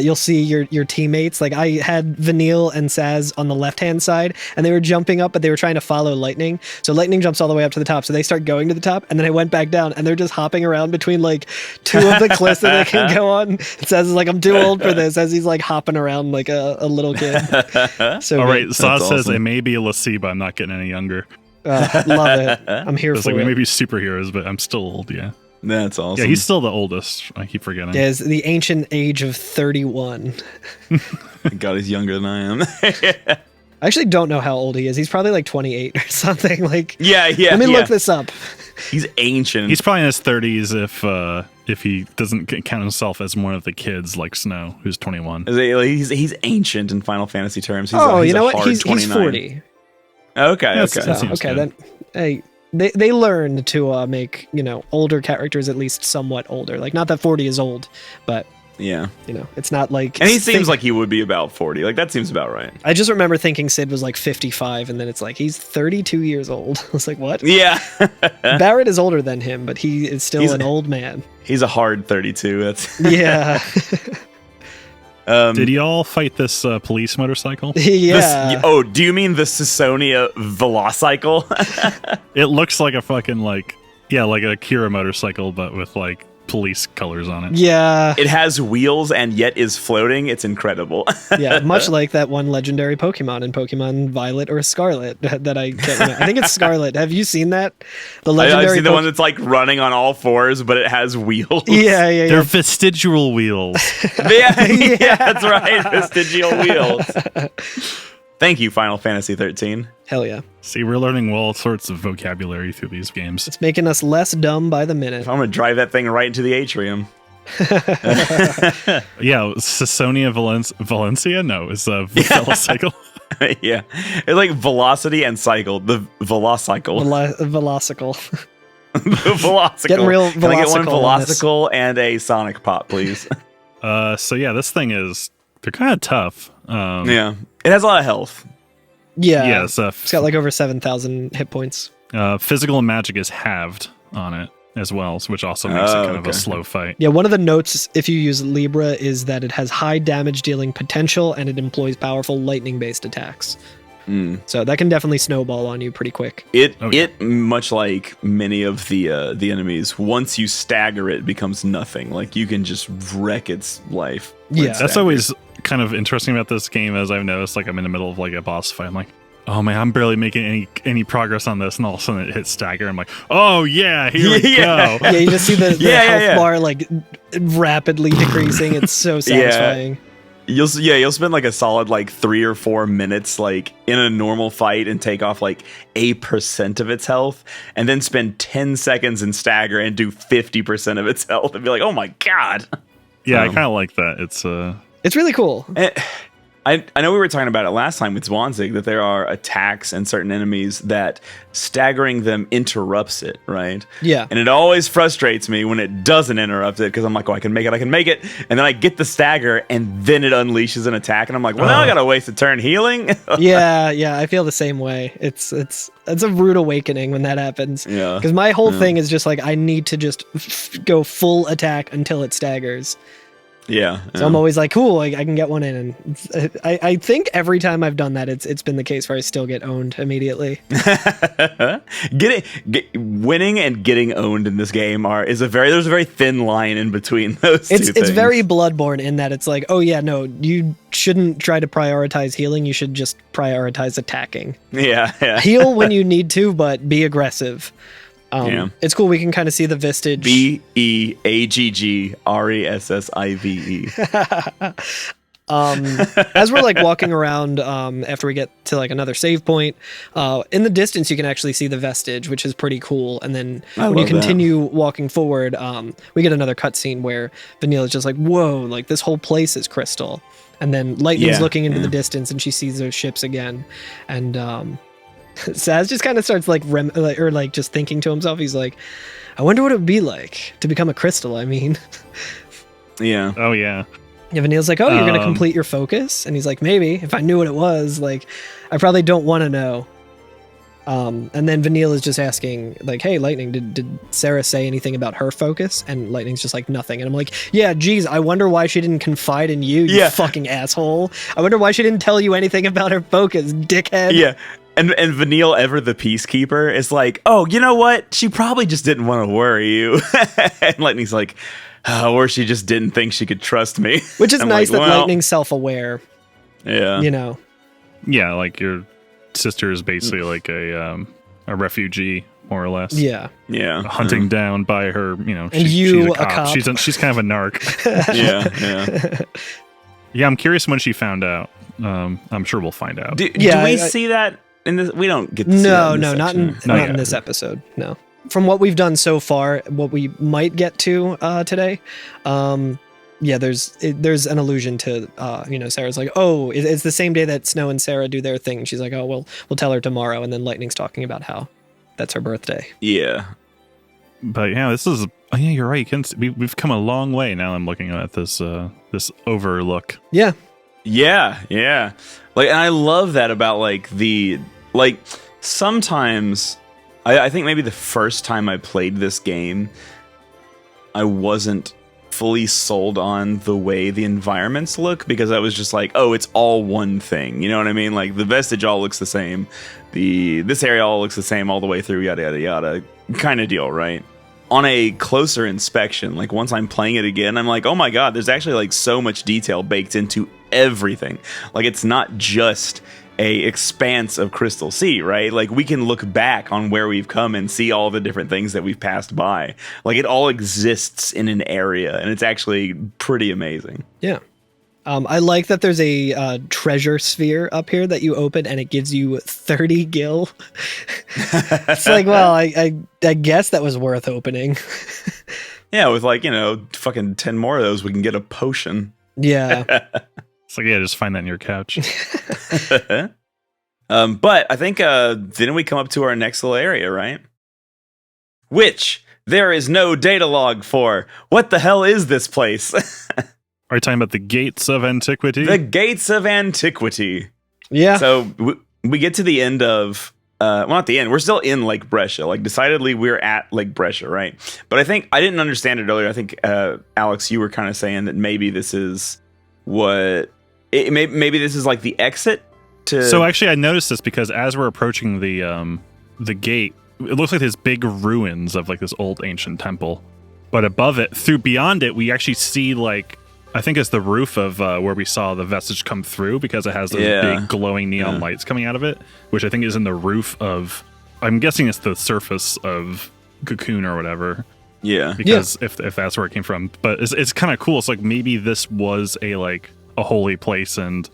you'll see your teammates. Like, I had Vanille and Saz on the left hand side, and they were jumping up, but they were trying to follow Lightning. So Lightning jumps all the way up to the top, so they start going to the top, and then I went back down, and they're just hopping around between like two of the cliffs that they can go on. Saz is like, I'm too old for this, as he's like hopping around like a little kid. So all right, Saz awesome. says it may be a Lasiba. I'm not getting any younger. Love it. I'm here It's for like it. we may be superheroes, but I'm still old. Yeah, That's awesome. yeah. He's still the oldest. I keep forgetting. Yeah, it's the ancient age of 31. God, he's younger than I am. I actually don't know how old he is. He's probably like 28 or something. Like, yeah. let me look this up. He's ancient. He's probably in his 30s if he doesn't count himself as one of the kids like Snow, who's 21. He's ancient in Final Fantasy terms. He's You know a what? hard He's 29. 40. Okay. That's- Okay. that seems Okay, good. then. Hey, they learned to make older characters at least somewhat older. Like, not that 40 is old, but Yeah. it's not like. And he seems like he would be about 40. Like, that seems about right. I just remember thinking Sid was like 55, and then it's like he's 32 years old. I was like, what? Yeah. Barrett is older than him, but he is still an old man. He's a hard 32. That's Yeah. Did y'all fight this police motorcycle? Yeah. Do you mean the Sasonia Velocicle? It looks like a fucking like a Kira motorcycle, but with like police colors on it. Yeah. It has wheels and yet is floating. It's incredible. Yeah, much like that one legendary Pokemon in Pokemon Violet or Scarlet that I can't remember. I think it's Scarlet. Have you seen that? The legendary I've seen the one that's like running on all fours, but it has wheels. Yeah. They're vestigial wheels. Yeah, that's right. Vestigial wheels. Thank you, Final Fantasy 13. Hell yeah. See, we're learning all sorts of vocabulary through these games. It's making us less dumb by the minute. I'm gonna drive that thing right into the atrium. Yeah, Sasonia Valencia? No, it's a Velocicle. Yeah, it's like velocity and cycle. The Velocicle. Velocicle. Velocicle. Getting real Can I get one velocicle on this. Velocicle and a Sonic Pop, please? So yeah, this thing they're kind of tough. Yeah, it has a lot of health. Yeah. Yeah, It's got like over 7,000 hit points. physical and magic is halved on it as well, which also makes it kind of a slow fight. Yeah, one of the notes if you use Libra is that it has high damage dealing potential and it employs powerful lightning based attacks. So that can definitely snowball on you pretty quick. It much like many of the enemies, once you stagger it becomes nothing. Like you can just wreck its life. Yeah. That's always kind of interesting about this game, as I've noticed. Like I'm in the middle of like a boss fight. I'm like, oh man, I'm barely making any progress on this, and all of a sudden it hits stagger. I'm like, oh yeah, here we go. Yeah, you just see the health bar like rapidly decreasing. It's so satisfying. You'll spend like a solid like 3 or 4 minutes like in a normal fight and take off like 8% of its health, and then spend 10 seconds in stagger and do 50% of its health and be like, oh my god. Yeah, I kind of like that. It's really cool. I know we were talking about it last time with Zwanzig, that there are attacks and certain enemies that staggering them interrupts it, right? Yeah. And it always frustrates me when it doesn't interrupt it, because I'm like, oh, I can make it. And then I get the stagger, and then it unleashes an attack, and I'm like, well, now I gotta waste a turn healing? Yeah, I feel the same way. It's a rude awakening when that happens. Yeah. Because my whole thing is just like, I need to just go full attack until it staggers. Yeah. So I'm always like, cool, I can get one in. And I think every time I've done that, it's been the case where I still get owned immediately. Winning and getting owned in this game there's a very thin line in between those two things. It's very Bloodborne in that it's like, oh yeah, no, you shouldn't try to prioritize healing. You should just prioritize attacking. Yeah. Heal when you need to, but be aggressive. It's cool. We can kind of see the Vistage. BEAGGRESSIVE. As we're like walking around, after we get to like another save point, in the distance you can actually see the Vestige, which is pretty cool. And then when you continue walking forward, we get another cutscene where Vanille's just like, "Whoa! Like this whole place is crystal." And then Lightning's looking into the distance, and she sees those ships again, and Saz just kind of starts like just thinking to himself. He's like, I wonder what it would be like to become a crystal. I mean, yeah. Oh yeah. Yeah, Vanille's like, oh, you're gonna complete your focus, and he's like, maybe if I knew what it was, like, I probably don't want to know. And then Vanille is just asking, like, hey, Lightning, did Sarah say anything about her focus? And Lightning's just like, nothing. And I'm like, yeah, geez, I wonder why she didn't confide in you, you fucking asshole. I wonder why she didn't tell you anything about her focus, dickhead. Yeah. And Vanille, ever the peacekeeper, is like, oh, you know what? She probably just didn't want to worry you. And Lightning's like, or she just didn't think she could trust me. Which is nice that Lightning's self-aware. Yeah. You know. Yeah, like your sister is basically like a refugee, more or less. Yeah. Yeah. Hunting down by her, and she's a cop. She's kind of a narc. Yeah. Yeah, I'm curious when she found out. I'm sure we'll find out. Do we see that in this? We don't get to see that in this section. Not in this episode. No. From what we've done so far, what we might get to today, there's an allusion to Sarah's like, oh, it's the same day that Snow and Sarah do their thing. She's like, oh, well, we'll tell her tomorrow, and then Lightning's talking about how that's her birthday. Yeah. But yeah, this is. Oh yeah, you're right. We've come a long way now. I'm looking at this overlook. Yeah. Yeah. Like, and I love that about sometimes I think maybe the first time I played this game, I wasn't fully sold on the way the environments look, because I was just like, oh, it's all one thing. You know what I mean? Like the Vestige all looks the same. This area all looks the same all the way through, yada, yada, yada kind of deal, right? On a closer inspection, like once I'm playing it again, I'm like, oh my god, there's actually like so much detail baked into everything. Like it's not just a expanse of Crystal Sea, right? Like we can look back on where we've come and see all the different things that we've passed by. Like it all exists in an area, and it's actually pretty amazing. Yeah. I like that there's a treasure sphere up here that you open, and it gives you 30 gil. It's like, well, I guess that was worth opening. Yeah, with fucking 10 more of those, we can get a potion. Yeah. It's like, yeah, just find that in your couch. But I think didn't we come up to our next little area, right? Which there is no data log for. What the hell is this place? Are you talking about the Gates of Antiquity? The Gates of Antiquity. Yeah. So we get to the end of not the end. We're still in Lake Bresha. Like decidedly, we're at Lake Bresha, right? But I think I didn't understand it earlier. I think Alex, you were kind of saying that maybe this is maybe this is like the exit to. So actually, I noticed this because as we're approaching the gate, it looks like there's big ruins of like this old ancient temple. But above it, beyond it, we actually see like, I think it's the roof of where we saw the vestige come through, because it has those big glowing neon lights coming out of it, which I think is in the roof of, I'm guessing it's the surface of Cocoon or whatever. Yeah. Because if that's where it came from. But it's kind of cool. It's like maybe this was a holy place, and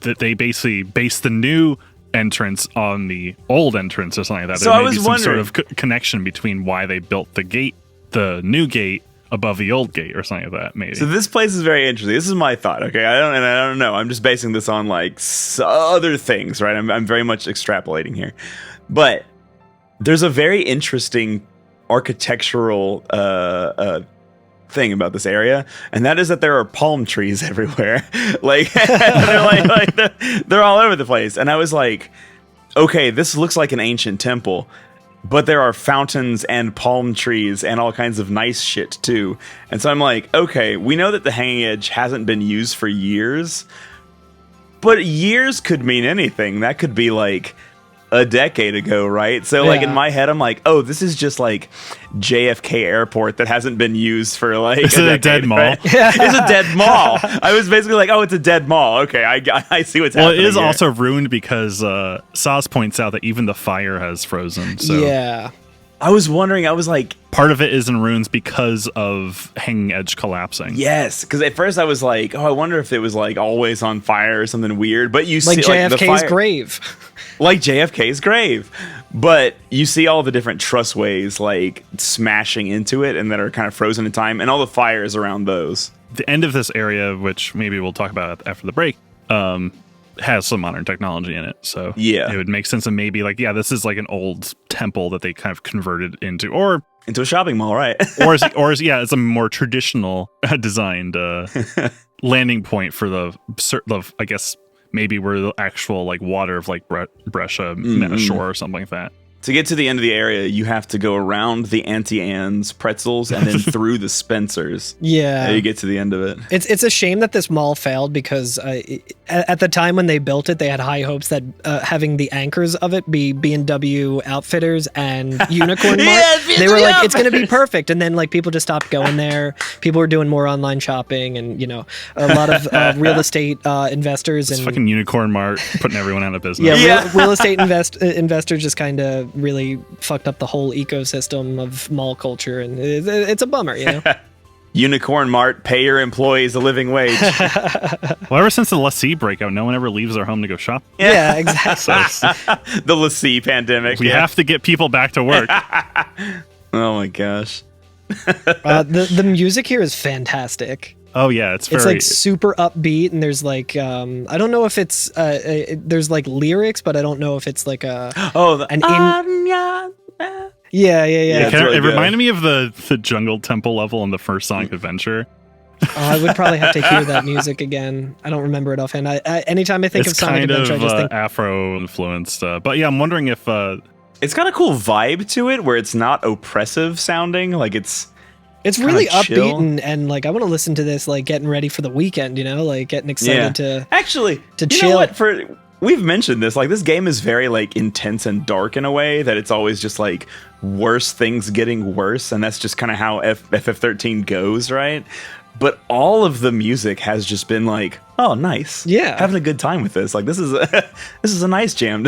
that they basically based the new entrance on the old entrance or something like that. So there I may was be some wondering, sort of connection between why they built the gate, the new gate, above the old gate or something like that, maybe. So this place is very interesting. This is my thought, okay? I don't know. I'm just basing this on like other things, right? I'm very much extrapolating here. But there's a very interesting architectural thing about this area, and that is that there are palm trees everywhere. Like they're all over the place. And I was like, okay, this looks like an ancient temple, but there are fountains and palm trees and all kinds of nice shit too. And so I'm like, okay, we know that the hanging edge hasn't been used for years, but years could mean anything. That could be like a decade ago, right? So like in my head, I'm like, oh, this is just like JFK Airport that hasn't been used for like Is it a dead mall? Right? It's a dead mall. I was basically like, oh, it's a dead mall. Okay, I see what's happening. Well, it is here. also ruined because Saz points out that even the fire has frozen. So Yeah. I was wondering, I was like, part of it is in ruins because of hanging edge collapsing. yes, because at first I was like, oh, I wonder if it was like always on fire or something weird. But you Like see, like, the JFK's fire, grave. like JFK's grave. But you see all the different trussways like smashing into it and that are kind of frozen in time, and all the fires around those. The end of this area, which maybe we'll talk about after the break, has some modern technology in it. So Yeah. it would make sense. And maybe like, yeah, this is like an old temple that they kind of converted into, or Into a shopping mall, right? it's a more traditional designed landing point for the I guess maybe where the actual like water of Lake Bresha met ashore or something like that. To get to the end of the area, you have to go around the Auntie Anne's pretzels and then through the Spencer's. Yeah. You get to the end of it. It's a shame that this mall failed, because at the time when they built it, they had high hopes that having the anchors of it be B&W Outfitters and Unicorn Mart. Yeah, they were like, B&W it's going to be perfect. And then like people just stopped going there. People were doing more online shopping, and a lot of real estate investors It's and fucking Unicorn Mart putting everyone out of business. real estate investors just kind of really fucked up the whole ecosystem of mall culture, and it's a bummer, Unicorn Mart, pay your employees a living wage. Well, ever since the lessee breakout, no one ever leaves their home to go shop. Yeah, exactly. The lassie pandemic. We have to get people back to work. Oh my gosh. The music here is fantastic. Oh yeah, it's very. It's like super upbeat, and there's like I don't know if it's there's like lyrics, but I don't know if it's like a yeah. It's really it good. reminded me of the Jungle Temple level in the first Sonic Adventure. I would probably have to hear that music again. I don't remember it offhand. Anytime I think of Sonic Adventure, I just think Afro influenced. But yeah, I'm wondering if It's got a cool vibe to it where it's not oppressive sounding. Like it's really chill. upbeat, and like I want to listen to this like getting ready for the weekend, like getting excited to actually to you chill. know what? We've mentioned this. Like this game is very like intense and dark in a way that it's always just like worse things getting worse, and that's just kind of how FF13 goes, right? But all of the music has just been like, oh, nice, yeah, having a good time with this. Like this is a nice jam,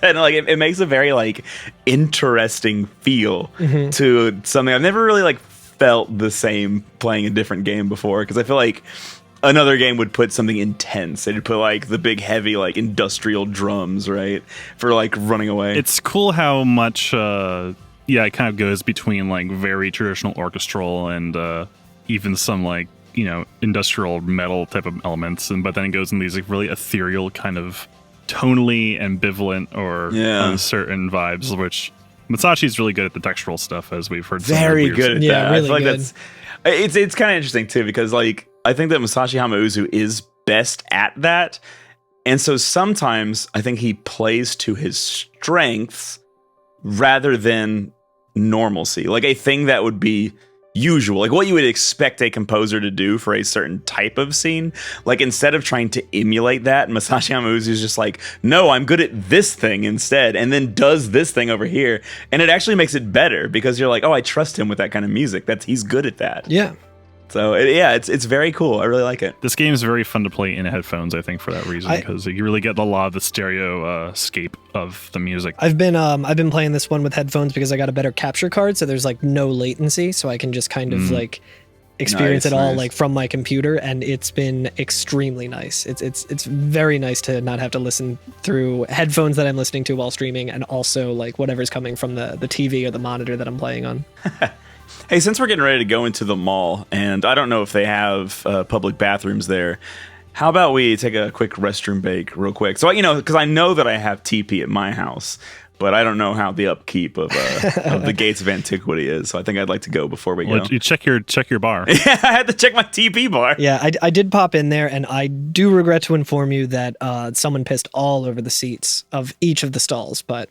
and like it makes a very like interesting feel to something I've never really like felt the same playing a different game before, because I feel like another game would put something intense. They'd put like the big heavy like industrial drums, right, for like running away. It's cool how much it kind of goes between like very traditional orchestral and even some like industrial metal type of elements, but then it goes in these like really ethereal kind of tonally ambivalent or uncertain vibes, which Masashi's really good at the textural stuff, as we've heard. Very good at that. Really I feel like good. it's kind of interesting too, because like I think that Masashi Hamauzu is best at that, and so sometimes I think he plays to his strengths rather than normalcy. Like a thing that would be usual, like what you would expect a composer to do for a certain type of scene. Like instead of trying to emulate that, Masashi Hamauzu is just like, no, I'm good at this thing instead, and then does this thing over here, and it actually makes it better because you're like, oh, I trust him with that kind of music. He's good at that. Yeah. So it's very cool. I really like it. This game is very fun to play in headphones, I think, for that reason, because you really get a lot of the stereo scape of the music. I've been playing this one with headphones because I got a better capture card, so there's like no latency, so I can just kind of like experience it all like from my computer, and it's been extremely nice. It's very nice to not have to listen through headphones that I'm listening to while streaming, and also like whatever's coming from the TV or the monitor that I'm playing on. Hey, since we're getting ready to go into the mall, and I don't know if they have public bathrooms there, how about we take a quick restroom break real quick? So, because I know that I have TP at my house, but I don't know how the upkeep of the Gates of Antiquity is. So I think I'd like to go before we go. You check your bar. Yeah, I had to check my TP bar. Yeah, I did pop in there, and I do regret to inform you that someone pissed all over the seats of each of the stalls, but,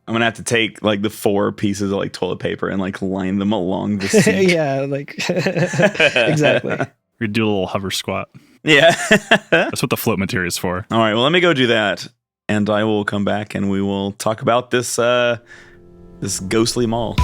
I'm going to have to take like the 4 pieces of like toilet paper and like line them along the sink. Yeah, like exactly. We do a little hover squat. Yeah. That's what the float material is for. All right, well, let me go do that, and I will come back and we will talk about this this ghostly mall.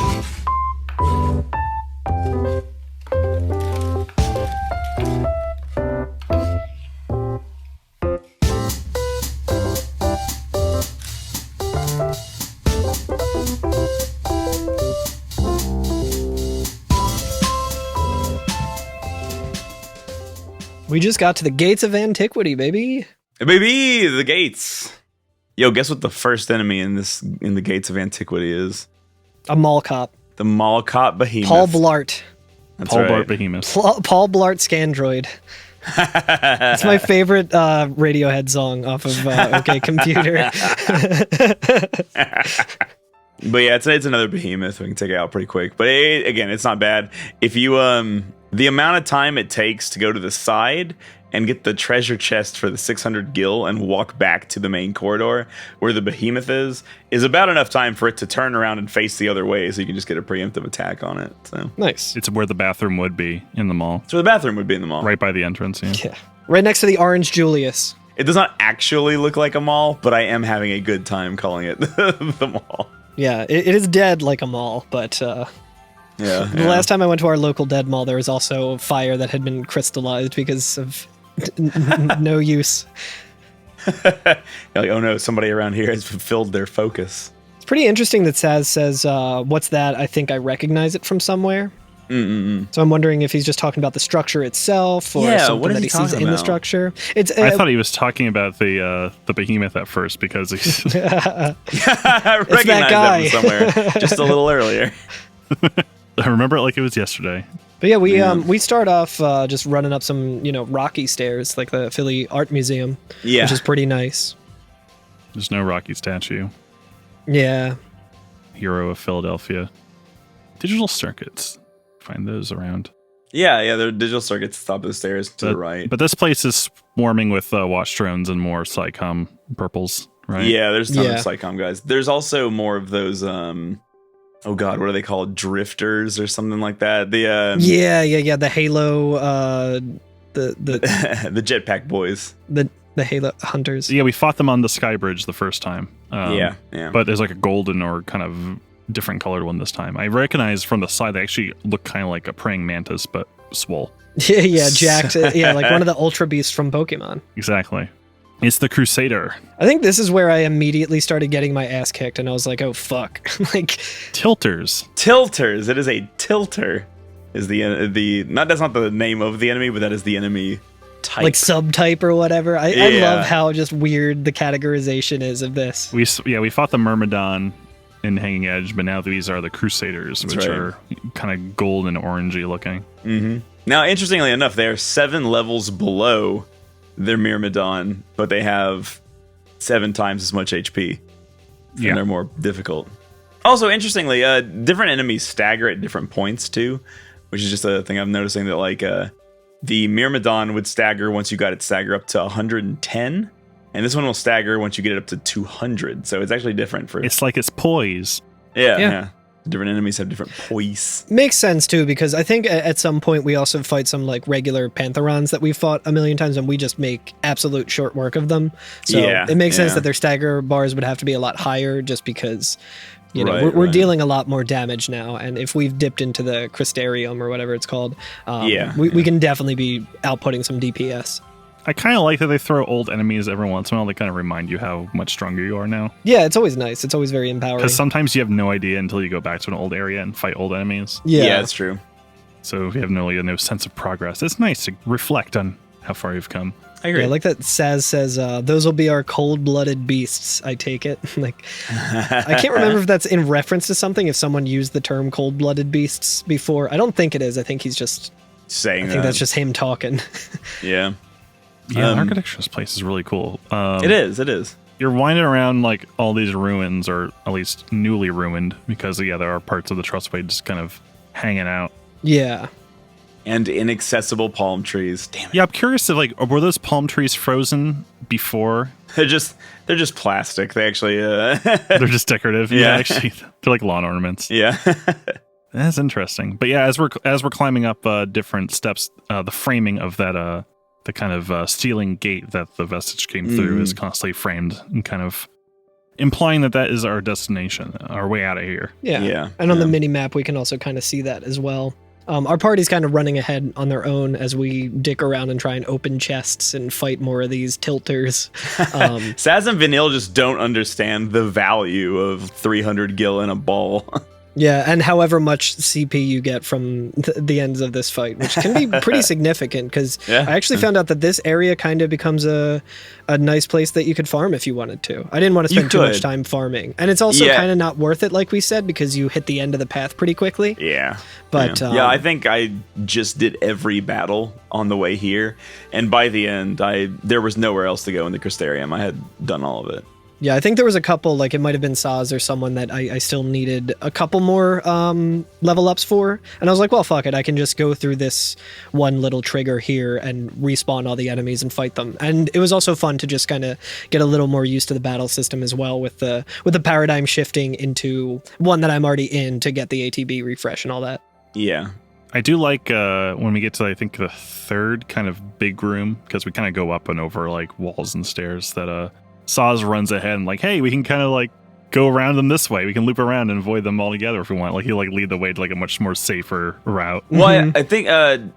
We just got to the Gates of Antiquity, baby. Hey, baby, the gates. Yo, guess what the first enemy in the Gates of Antiquity is? A mall cop. The mall cop behemoth. Paul Blart. That's Paul right. Blart Behemoth. Paul Blart Scandroid. It's my favorite Radiohead song off of OK Computer. But yeah, it's another behemoth. We can take it out pretty quick. But again, it's not bad. If you the amount of time it takes to go to the side and get the treasure chest for the 600 gil and walk back to the main corridor where the behemoth is about enough time for it to turn around and face the other way, so you can just get a preemptive attack on it. So Nice. It's where the bathroom would be in the mall. So the bathroom would be in the mall. Right by the entrance, yeah. Yeah. Right next to the Orange Julius. It does not actually look like a mall, but I am having a good time calling it the mall. Yeah, it is dead like a mall, but Yeah. the last time I went to our local dead mall, there was also fire that had been crystallized because of no use. You're like, oh no, somebody around here has fulfilled their focus. It's pretty interesting that Saz says, what's that? I think I recognize it from somewhere. So I'm wondering if he's just talking about the structure itself or Yeah, something what is that he he sees talking in the about? structure. It's I thought he was talking about the behemoth at first because he's I recognize that guy. that from somewhere just a little earlier. I remember it like it was yesterday. But yeah, we start off just running up some, rocky stairs, like the Philly Art Museum, Yeah. which is pretty nice. There's no Rocky statue. Yeah. Hero of Philadelphia. Digital circuits. Find those around. Yeah, there are digital circuits at the top of the stairs to the right. But this place is swarming with watch drones and more Psycom purples, right? Yeah, there's tons Yeah. of Psycom guys. There's also more of those, oh god, what are they called? Drifters or something like that. The Yeah. The Halo, the the jetpack boys. the Halo hunters. Yeah, we fought them on the Sky Bridge the first time. Yeah. But there's like a golden or kind of different colored one this time. I recognize from the side they actually look kind of like a praying mantis, but swole. Yeah, jacked. Yeah, like one of the Ultra Beasts from Pokemon. Exactly. It's the Crusader. I think this is where I immediately started getting my ass kicked, and I was like, oh, fuck. Like, Tilters. Tilters. It is a tilter. Is that's not the name of the enemy, but that is the enemy type. like subtype or whatever. I Yeah. love how just weird the categorization is of this. We fought the Myrmidon in Hanging Edge, but now these are the Crusaders, That's which right. are kind of gold and orangey looking. Mm-hmm. Now, interestingly enough, they are 7 levels below their Myrmidon, but they have 7 times as much HP. Yeah. And they're more difficult. Also, interestingly, different enemies stagger at different points too, which is just a thing I'm noticing that like the Myrmidon would stagger once you got it stagger up to 110, and this one will stagger once you get it up to 200. So it's actually different for It's like it's poise. yeah. Different enemies have different poise. Makes sense too, because I think at some point we also fight some like regular Pantherons that we've fought a million times, and we just make absolute short work of them. So it makes sense that their stagger bars would have to be a lot higher, just because we're dealing a lot more damage now. And if we've dipped into the Crystarium or whatever it's called, we can definitely be outputting some DPS. I kind of like that they throw old enemies every once in a while to kind of remind you how much stronger you are now. Yeah, it's always nice. It's always very empowering. Because sometimes you have no idea until you go back to an old area and fight old enemies. Yeah, that's true. So you have no sense of progress. It's nice to reflect on how far you've come. I agree. Yeah, like that Saz says, those will be our cold-blooded beasts, I take it. Like, I can't remember if that's in reference to something, if someone used the term cold-blooded beasts before. I don't think it is. I think he's just saying I think that's just him talking. Yeah. Yeah, the architecture of this place is really cool. It is. You're winding around like all these ruins, or at least newly ruined, because there are parts of the Trustway just kind of hanging out. Yeah. And inaccessible palm trees. Damn it. Yeah, I'm curious if were those palm trees frozen before? They're just plastic. They actually They're just decorative. Yeah, actually, they're like lawn ornaments. Yeah. That's interesting. But yeah, as we're climbing up different steps, the framing of that the kind of ceiling gate that the vestige came through is constantly framed and kind of implying that is our destination, our way out of here. Yeah. And on the mini map, we can also kind of see that as well. Our party's kind of running ahead on their own as we dick around and try and open chests and fight more of these tilters. Saz and Vanille just don't understand the value of 300 gil in a ball. Yeah, and however much CP you get from the ends of this fight, which can be pretty significant, because I actually found out that this area kind of becomes a nice place that you could farm if you wanted to. I didn't want to spend too much time farming. And it's also kind of not worth it, like we said, because you hit the end of the path pretty quickly. Yeah. But I think I just did every battle on the way here, and by the end, there was nowhere else to go in the Crystarium. I had done all of it. Yeah, I think there was a couple, like it might have been Saz or someone that I still needed a couple more level ups for. And I was like, well, fuck it. I can just go through this one little trigger here and respawn all the enemies and fight them. And it was also fun to just kind of get a little more used to the battle system as well, with the paradigm shifting into one that I'm already in to get the ATB refresh and all that. Yeah. I do like when we get to, I think, the third kind of big room, because we kind of go up and over like walls and stairs, that Saz runs ahead and like, hey, we can kind of like go around them this way. We can loop around and avoid them all together if we want. Like he'll like lead the way to like a much more safer route. Well, I think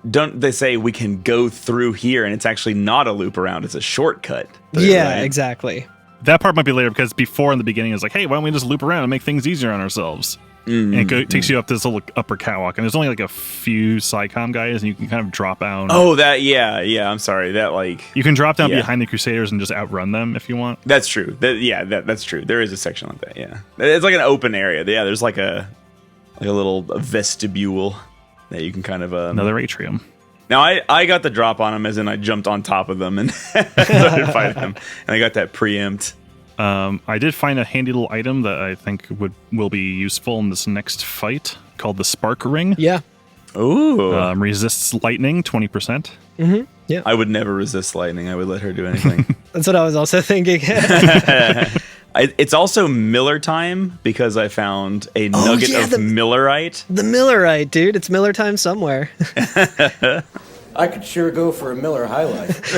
don't they say we can go through here, and it's actually not a loop around, it's a shortcut. Yeah, exactly. That part might be later, because before in the beginning it's like, hey, why don't we just loop around and make things easier on ourselves? And it takes you up this little upper catwalk, and there's only like a few SciComm guys, and you can kind of drop down. Oh, I'm sorry. That like you can drop down behind the Crusaders and just outrun them if you want. That's true. That's true. There is a section like that. Yeah, it's like an open area. Yeah, there's like a little vestibule that you can kind of another atrium. Now I got the drop on them, as in I jumped on top of them and started fighting them, and I got that preempt. I did find a handy little item that I think will be useful in this next fight, called the Spark Ring. Yeah. Ooh. Resists lightning 20%. Mm-hmm. Yeah. I would never resist lightning. I would let her do anything. That's what I was also thinking. It's also Miller time, because I found a nugget of Millerite. The Millerite, dude. It's Miller time somewhere. I could sure go for a Miller High Life.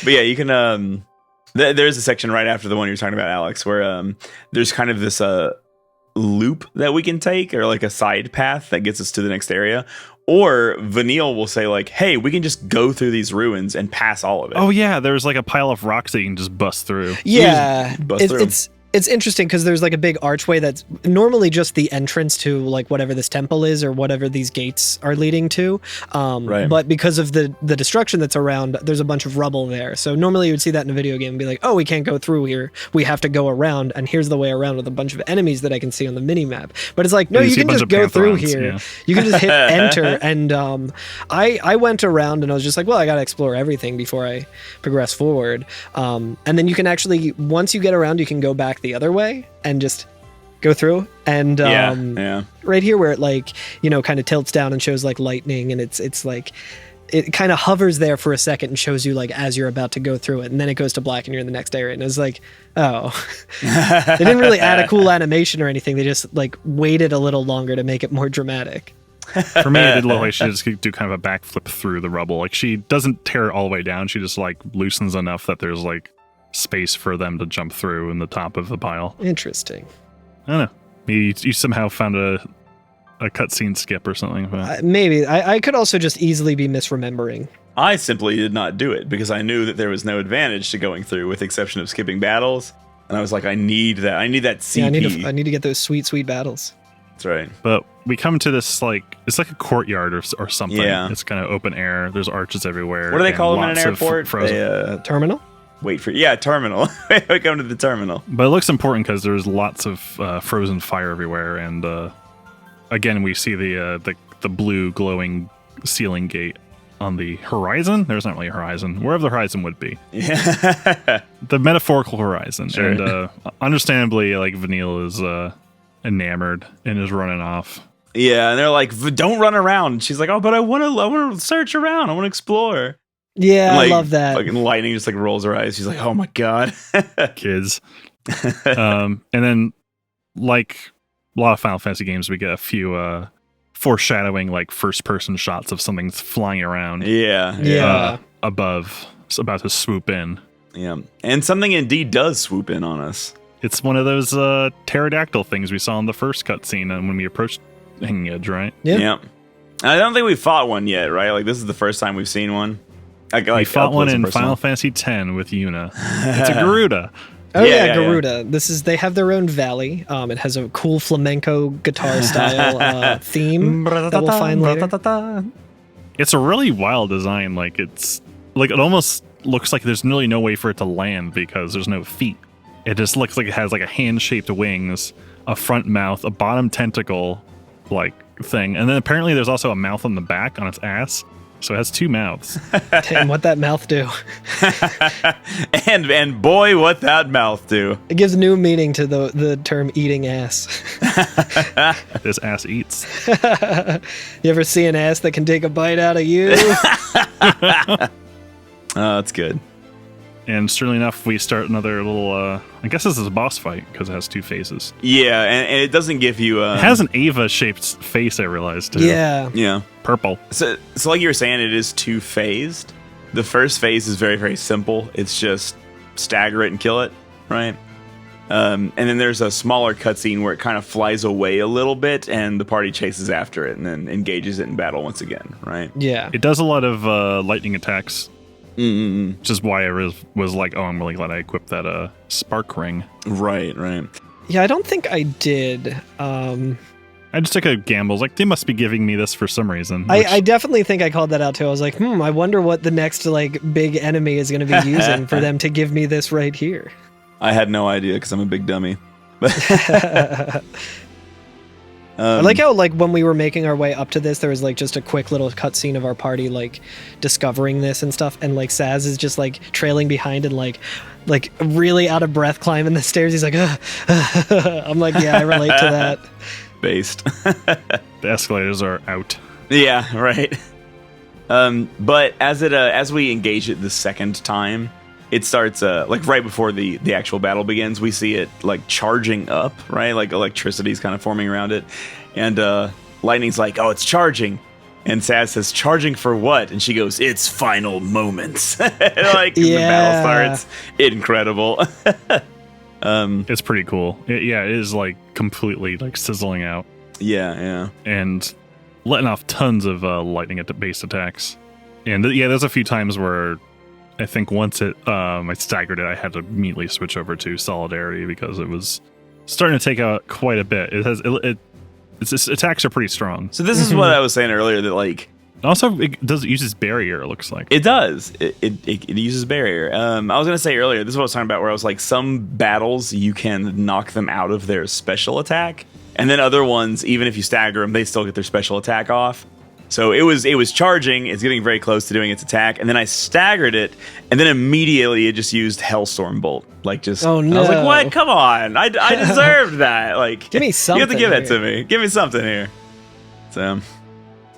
But yeah, you can... there's a section right after the one you're talking about, Alex, where there's kind of this loop that we can take, or like a side path that gets us to the next area. Or Vanille will say like, hey, we can just go through these ruins and pass all of it. Oh yeah, there's like a pile of rocks that you can just bust through. Yeah, it's interesting, because there's like a big archway that's normally just the entrance to like whatever this temple is, or whatever these gates are leading to. Right. But because of the destruction that's around, there's a bunch of rubble there. So normally you would see that in a video game and be like, oh, we can't go through here. We have to go around, and here's the way around with a bunch of enemies that I can see on the mini map. But it's like, no, you can just go through here. Yeah. You can just hit enter. And I went around and I was just like, well, I got to explore everything before I progress forward. And then you can actually, once you get around, you can go back the other way and just go through. And right here where it like, kind of tilts down and shows like lightning, and it's like it kind of hovers there for a second and shows you like as you're about to go through it, and then it goes to black and you're in the next area. And it was like, oh, they didn't really add a cool animation or anything. They just like waited a little longer to make it more dramatic. For me, it did look like she just do kind of a backflip through the rubble. Like she doesn't tear it all the way down. She just like loosens enough that there's like space for them to jump through in the top of the pile. Interesting. I don't know. Maybe you somehow found a cutscene skip or something. Maybe. I could also just easily be misremembering. I simply did not do it because I knew that there was no advantage to going through, with the exception of skipping battles. And I was like, I need that. I need that CP. Yeah, I need to get those sweet battles. That's right. But we come to this, like, it's like a courtyard or something. Yeah. It's kind of open air. There's arches everywhere. What do they call them in an lots of airport? frozen. Terminal? Terminal. We come to the terminal. But it looks important because there's lots of frozen fire everywhere. And again, we see the blue glowing ceiling gate on the horizon. There's not really a horizon. Wherever the horizon would be. Yeah. The metaphorical horizon. Sure. And understandably, like, Vanille is enamored and is running off. Yeah, and they're like, don't run around. And she's like, oh, but I want to search around. I want to explore. Yeah, And, like, I love that. Fucking lightning just like rolls her eyes. She's like, oh my God. Kids. And then, like a lot of Final Fantasy games, we get a few foreshadowing, like, first-person shots of something flying around Yeah. above. It's about to swoop in. Yeah. And something indeed does swoop in on us. It's one of those pterodactyl things we saw in the first cutscene when we approached Hanging Edge, right? Yeah. I don't think we fought one yet, right? Like, this is the first time we've seen one. We fought one in Final Fantasy X with Yuna. It's a Garuda. Oh Yeah, Garuda. They have their own valley. It has a cool flamenco guitar style theme that we'll find later. It's a really wild design. Like, it's like, it almost looks like there's really no way for it to land because there's no feet. It just looks like it has like a hand-shaped wings, a front mouth, a bottom tentacle like thing, and then apparently there's also a mouth on the back on its ass. So it has two mouths. Damn, what that mouth do? and boy, what that mouth do. It gives new meaning to the term eating ass. This ass eats. You ever see an ass that can take a bite out of you? Oh, that's good. And strangely enough, we start another little, I guess this is a boss fight because it has two faces. Yeah, and it doesn't give you... it has an Ava-shaped face, I realized, too. Yeah. Yeah. Purple. So like you were saying, it is two-phased. The first phase is very, very simple. It's just stagger it and kill it, right? And then there's a smaller cutscene where it kind of flies away a little bit, and the party chases after it and then engages it in battle once again, right? Yeah. It does a lot of lightning attacks. Mm-mm. Which is why I was like, oh, I'm really glad I equipped that spark ring. Right. Yeah, I don't think I did. I just took a gamble. I was like, they must be giving me this for some reason. I definitely think I called that out too. I was like, I wonder what the next like big enemy is going to be using for them to give me this right here. I had no idea because I'm a big dummy. I like how like when we were making our way up to this, there was like just a quick little cutscene of our party like discovering this and stuff, and like Saz is just like trailing behind and like really out of breath climbing the stairs. He's like, I'm like, yeah, I relate to that. Based. The escalators are out. Yeah, right. But as we engage it the second time, it starts like right before the actual battle begins. We see it like charging up, right? Like electricity's kind of forming around it, and Lightning's like, "Oh, it's charging," and Saz says, "Charging for what?" And she goes, "Its final moments." Like the battle starts, incredible. It's pretty cool. It is like completely like sizzling out. Yeah, and letting off tons of lightning based attacks. And there's a few times where I think once I staggered it, I had to immediately switch over to Solidarity because it was starting to take out quite a bit. Its attacks are pretty strong. So this is what I was saying earlier, that like also it uses barrier. It looks like it does. It uses barrier. I was gonna say earlier, this is what I was talking about, where I was like, some battles you can knock them out of their special attack, and then other ones, even if you stagger them, they still get their special attack off. So it was charging, it's getting very close to doing its attack, and then I staggered it, and then immediately it just used Hellstorm Bolt. Like, just, oh no. I was like, what? Come on. I deserved that. Like, give me something. You have to give that to me. Give me something here. So,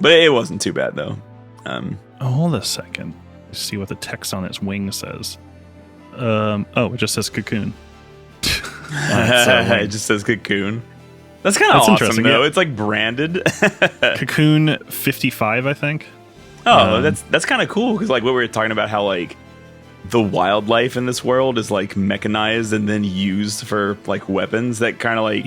but it wasn't too bad, though. Oh, hold a second. Let's see what the text on its wing says. It just says cocoon. It just says cocoon. That's kind of awesome, interesting, though. yeah. It's like branded. Cocoon 55, I think. Oh, that's kind of cool because like what we were talking about, how like the wildlife in this world is like mechanized and then used for like weapons. That kind of like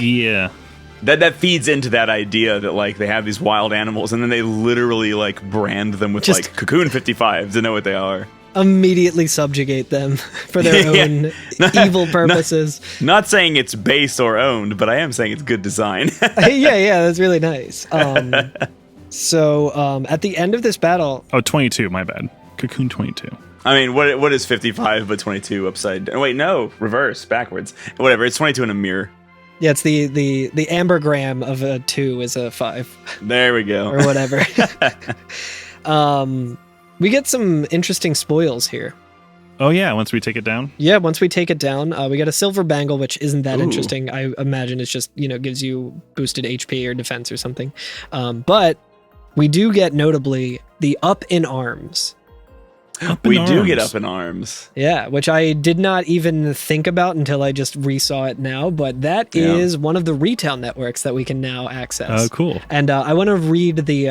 that feeds into that idea that like they have these wild animals and then they literally like brand them with Just like cocoon 55 to know what they are. Immediately subjugate them for their own evil purposes. Not saying it's based or owned, but I am saying it's good design. yeah, that's really nice. So at the end of this battle... Oh, 22, my bad. Cocoon 22. I mean, what is 55 but 22 upside down? Wait, no, reverse, backwards. Whatever, it's 22 in a mirror. Yeah, it's the ambergram of a 2 is a 5. There we go. Or whatever. We get some interesting spoils here. Oh, yeah, once we take it down? Yeah, once we take it down, we get a silver bangle, which isn't that Ooh. interesting. I imagine it's just, gives you boosted HP or defense or something. But we do get, notably, the up in arms. We do get up in arms. Yeah, which I did not even think about until I just resaw it now, but that is one of the retail networks that we can now access. Oh, cool. And I want to read the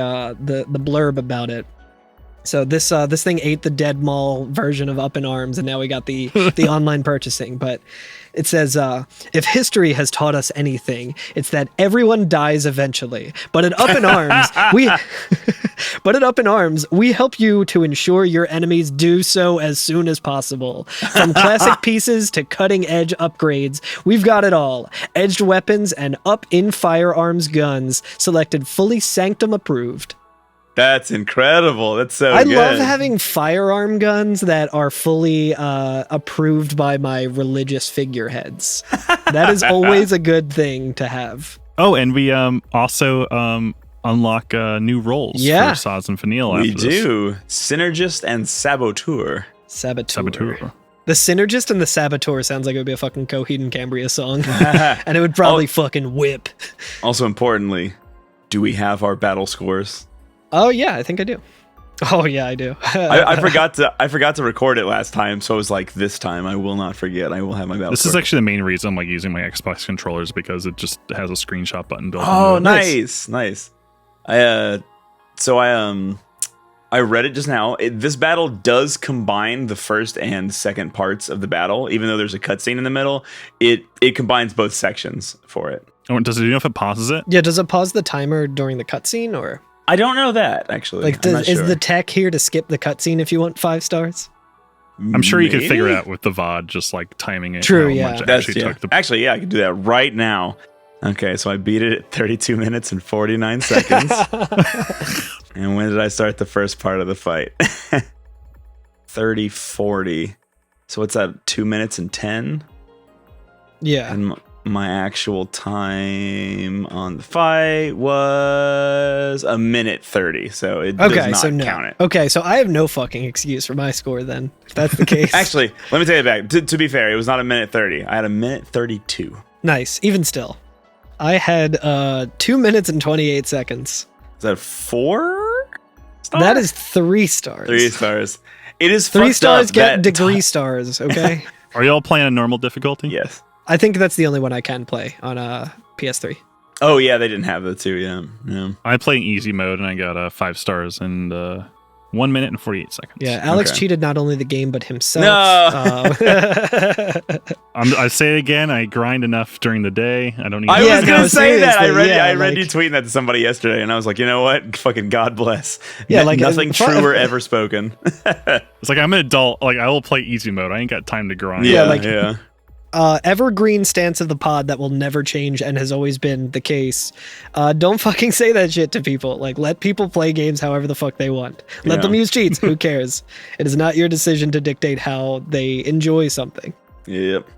blurb about it. So this thing ate the Dead Mall version of Up in Arms, and now we got the online purchasing. But it says, if history has taught us anything, it's that everyone dies eventually. But at Up in Arms, we help you to ensure your enemies do so as soon as possible. From classic pieces to cutting edge upgrades, we've got it all. Edged weapons and up-in firearms guns, selected fully Sanctum approved. That's incredible. That's so good. I love having firearm guns that are fully approved by my religious figureheads. That is always a good thing to have. Oh, and we also unlock new roles for Saz and Fanil We after this. do. Synergist and Saboteur. Saboteur. The Synergist and the Saboteur sounds like it would be a fucking Coheed and Cambria song. And it would probably fucking whip. Also importantly, do we have our battle scores? Oh yeah, I think I do. Oh yeah, I do. I forgot to record it last time, so I was like, this time I will not forget. I will have my battle. This is actually the main reason I'm like using my Xbox controllers, because it just has a screenshot button built Oh, into it. nice. I read it just now. This battle does combine the first and second parts of the battle, even though there's a cutscene in the middle. It combines both sections for it. Oh, does it know if it pauses it? Yeah, does it pause the timer during the cutscene, or I don't know that, actually. like is the tech here to skip the cutscene if you want 5 stars? I'm sure you could figure it out with the VOD, just like timing it. True, how yeah. much it That's, actually yeah. took to- Actually, yeah, I can do that right now. Okay, so I beat it at 32 minutes and 49 seconds. And when did I start the first part of the fight? 30:40. So what's that? 2 minutes and 10? Yeah. And my actual time on the fight was 1:30. So it does not count it. Okay, so I have no fucking excuse for my score then, if that's the case. Actually, let me take it back. To be fair, it was not 1:30. I had 1:32. Nice. Even still. I had 2 minutes and 28 seconds. Is that 4 stars? That is 3 stars. 3 stars. It is 3 fucked stars up get that- degree stars, okay? Are y'all playing a normal difficulty? Yes. I think that's the only one I can play on PS3. Oh yeah, they didn't have that too. Yeah. I play easy mode and I got 5 stars in 1 minute and 48 seconds. Yeah, Alex Okay. cheated not only the game but himself. No. I say it again. I grind enough during the day. I don't need. I Yeah, was gonna no, say that. I seriously, read like- you tweeting that to somebody yesterday, and I was like, you know what? Fucking God bless. Yeah, like, nothing truer ever spoken. It's like I'm an adult. Like I will play easy mode. I ain't got time to grind. Yeah, like- yeah. Evergreen stance of the pod that will never change and has always been the case. Don't fucking say that shit to people. Like, let people play games however the fuck they want. Let Yeah. them use cheats. Who cares? It is not your decision to dictate how they enjoy something. Yep.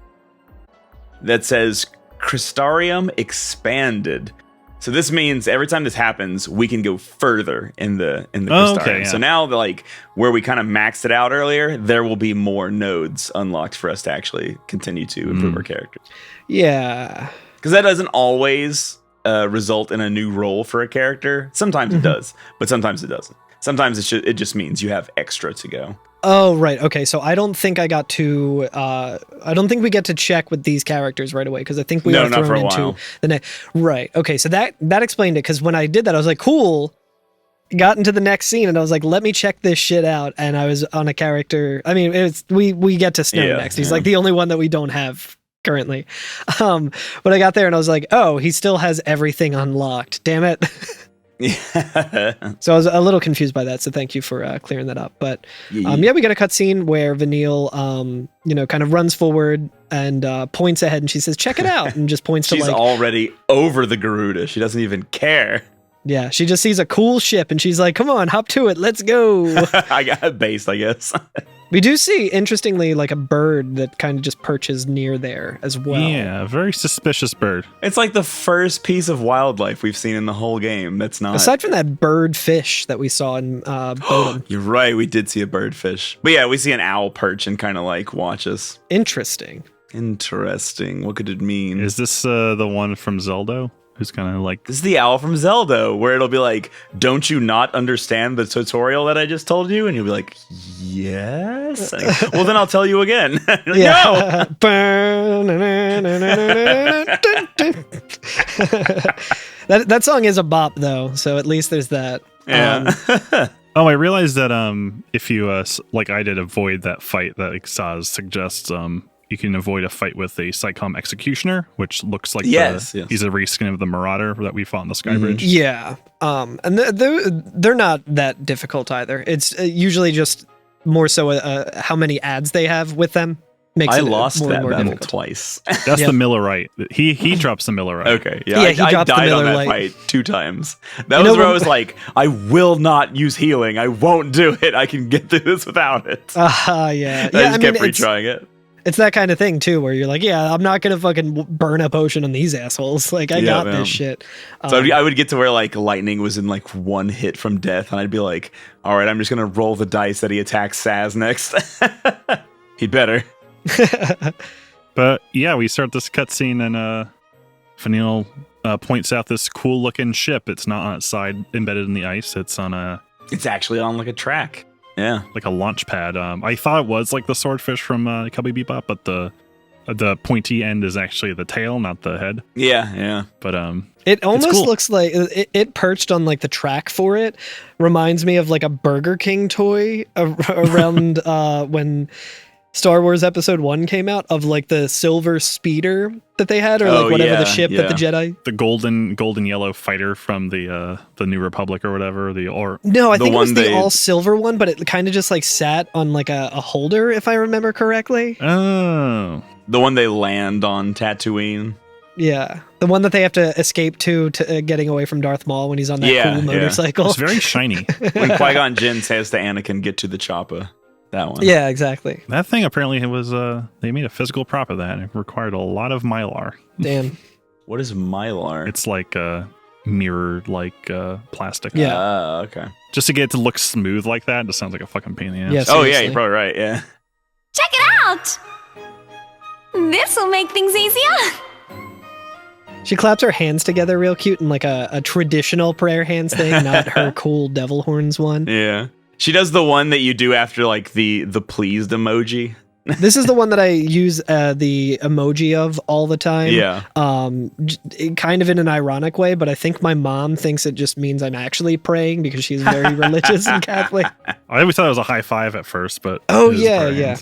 That says Crystarium expanded. So this means every time this happens, we can go further in the Crystarium. okay, yeah. So now, like where we kind of maxed it out earlier, there will be more nodes unlocked for us to actually continue to improve our characters. Yeah. Because that doesn't always result in a new role for a character. Sometimes it does, but sometimes it doesn't. Sometimes it just means you have extra to go. Oh, right. Okay, so I don't think I got to. I don't think we get to check with these characters right away because I think we are not for thrown a into while. the next. Right. Okay, so that explained it because when I did that, I was like, cool. Got into the next scene and I was like, let me check this shit out. And I was on a character. I mean, we get to Snow next. He's like the only one that we don't have currently. But I got there and I was like, oh, he still has everything unlocked. Damn it. Yeah. So I was a little confused by that. So thank you for clearing that up. But Yeah. we get a cutscene where Vanille, kind of runs forward and points ahead and she says, check it out. And just points to She's like, already over the Garuda. She doesn't even care. yeah, she just sees a cool ship and she's like, come on, hop to it. Let's go. I got a base, I guess. We do see, interestingly, like a bird that kind of just perches near there as well. Yeah, a very suspicious bird. It's like the first piece of wildlife we've seen in the whole game. That's not. Aside from that bird fish that we saw in Bodom. You're right. We did see a birdfish. But yeah, we see an owl perch and kind of like watch us. Interesting. Interesting. What could it mean? Is this the one from Zelda? Who's kind of like... This is the owl from Zelda, where it'll be like, don't you not understand the tutorial that I just told you? And you'll be like, yes. Well, then I'll tell you again. Like, Yeah. No! that song is a bop, though, so at least there's that. Yeah. Oh, I realized that if you, like I did, avoid that fight that Saz suggests, you can avoid a fight with a Psychom Executioner, which looks like Yes. he's a reskin of the Marauder that we fought on the Sky Bridge. Yeah. And they're not that difficult either. It's usually just more so how many ads they have with them. Makes I it lost more and that more battle difficult. twice. That's Yep. the Millerite. He drops the Millerite. Okay. Yeah, Yeah, he I dropped the died on that Miller fight 2 times. That You was know where I when- was like, I will not use healing. I won't do it. I can get through this without it. Yeah. I Yeah, just kept it's retrying it. It's that kind of thing too, where you're like, yeah, I'm not gonna fucking burn a potion on these assholes. Like, I got man. this shit. So I would get to where like lightning was in like 1 hit from death, and I'd be like, all right, I'm just gonna roll the dice that he attacks Saz next. He'd better. But yeah, we start this cutscene and Vanille points out this cool looking ship. It's not on its side embedded in the ice. It's on It's actually on like a track. Yeah. like a launch pad. I thought it was like the swordfish from Cowboy Bebop, but the pointy end is actually the tail, not the head. Yeah. But It almost cool. looks like it perched on like the track for it. Reminds me of like a Burger King toy around when Star Wars Episode 1 came out, of like the silver speeder that they had, or like whatever the ship that the Jedi. the golden yellow fighter from the New Republic or whatever. No, I The think it was one the they- all silver one, but it kind of just like sat on like a holder, if I remember correctly. Oh, The one they land on Tatooine. Yeah, the one that they have to escape to getting away from Darth Maul when he's on that Yeah, cool yeah. motorcycle. it's very shiny. When Qui-Gon Jinn says to Anakin, get to the chopper. That one. Yeah, exactly. That thing apparently it was they made a physical prop of that. It required a lot of mylar. Damn. What is Mylar? It's like mirrored like plastic. Yeah. Okay. Just to get it to look smooth like that, it just sounds like a fucking pain in the ass. Yes. Oh, yeah, Seriously. you're probably right. Yeah. Check it out! This'll make things easier. She claps her hands together real cute in like a traditional prayer hands thing, not her cool devil horns one. Yeah. She does the one that you do after like the pleased emoji. This is the one that I use the emoji of all the time. Yeah. Kind of in an ironic way, but I think my mom thinks it just means I'm actually praying because she's very religious and Catholic. I always thought it was a high five at first, but Oh it is yeah, brand. yeah.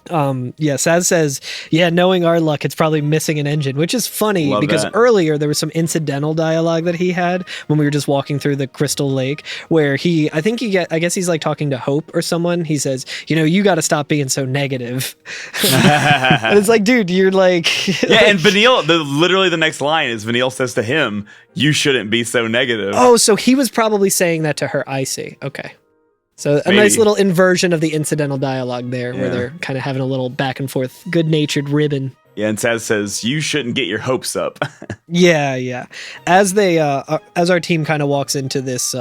Saz says, yeah, knowing our luck, it's probably missing an engine, which is funny Love because that. earlier there was some incidental dialogue that he had when we were just walking through the Crystal Lake where I guess he's like talking to Hope or someone. He says, you got to stop being so negative. And it's like, dude, you're like, Yeah, and Vanille, literally the next line is Vanille says to him, you shouldn't be so negative. oh, so he was probably saying that to her. I see. Okay. So a Maybe. nice little inversion of the incidental dialogue there where Yeah. they're kind of having a little back and forth, good-natured ribbon. Yeah, and Saz says, you shouldn't get your hopes up. Yeah. As our team kind of walks into this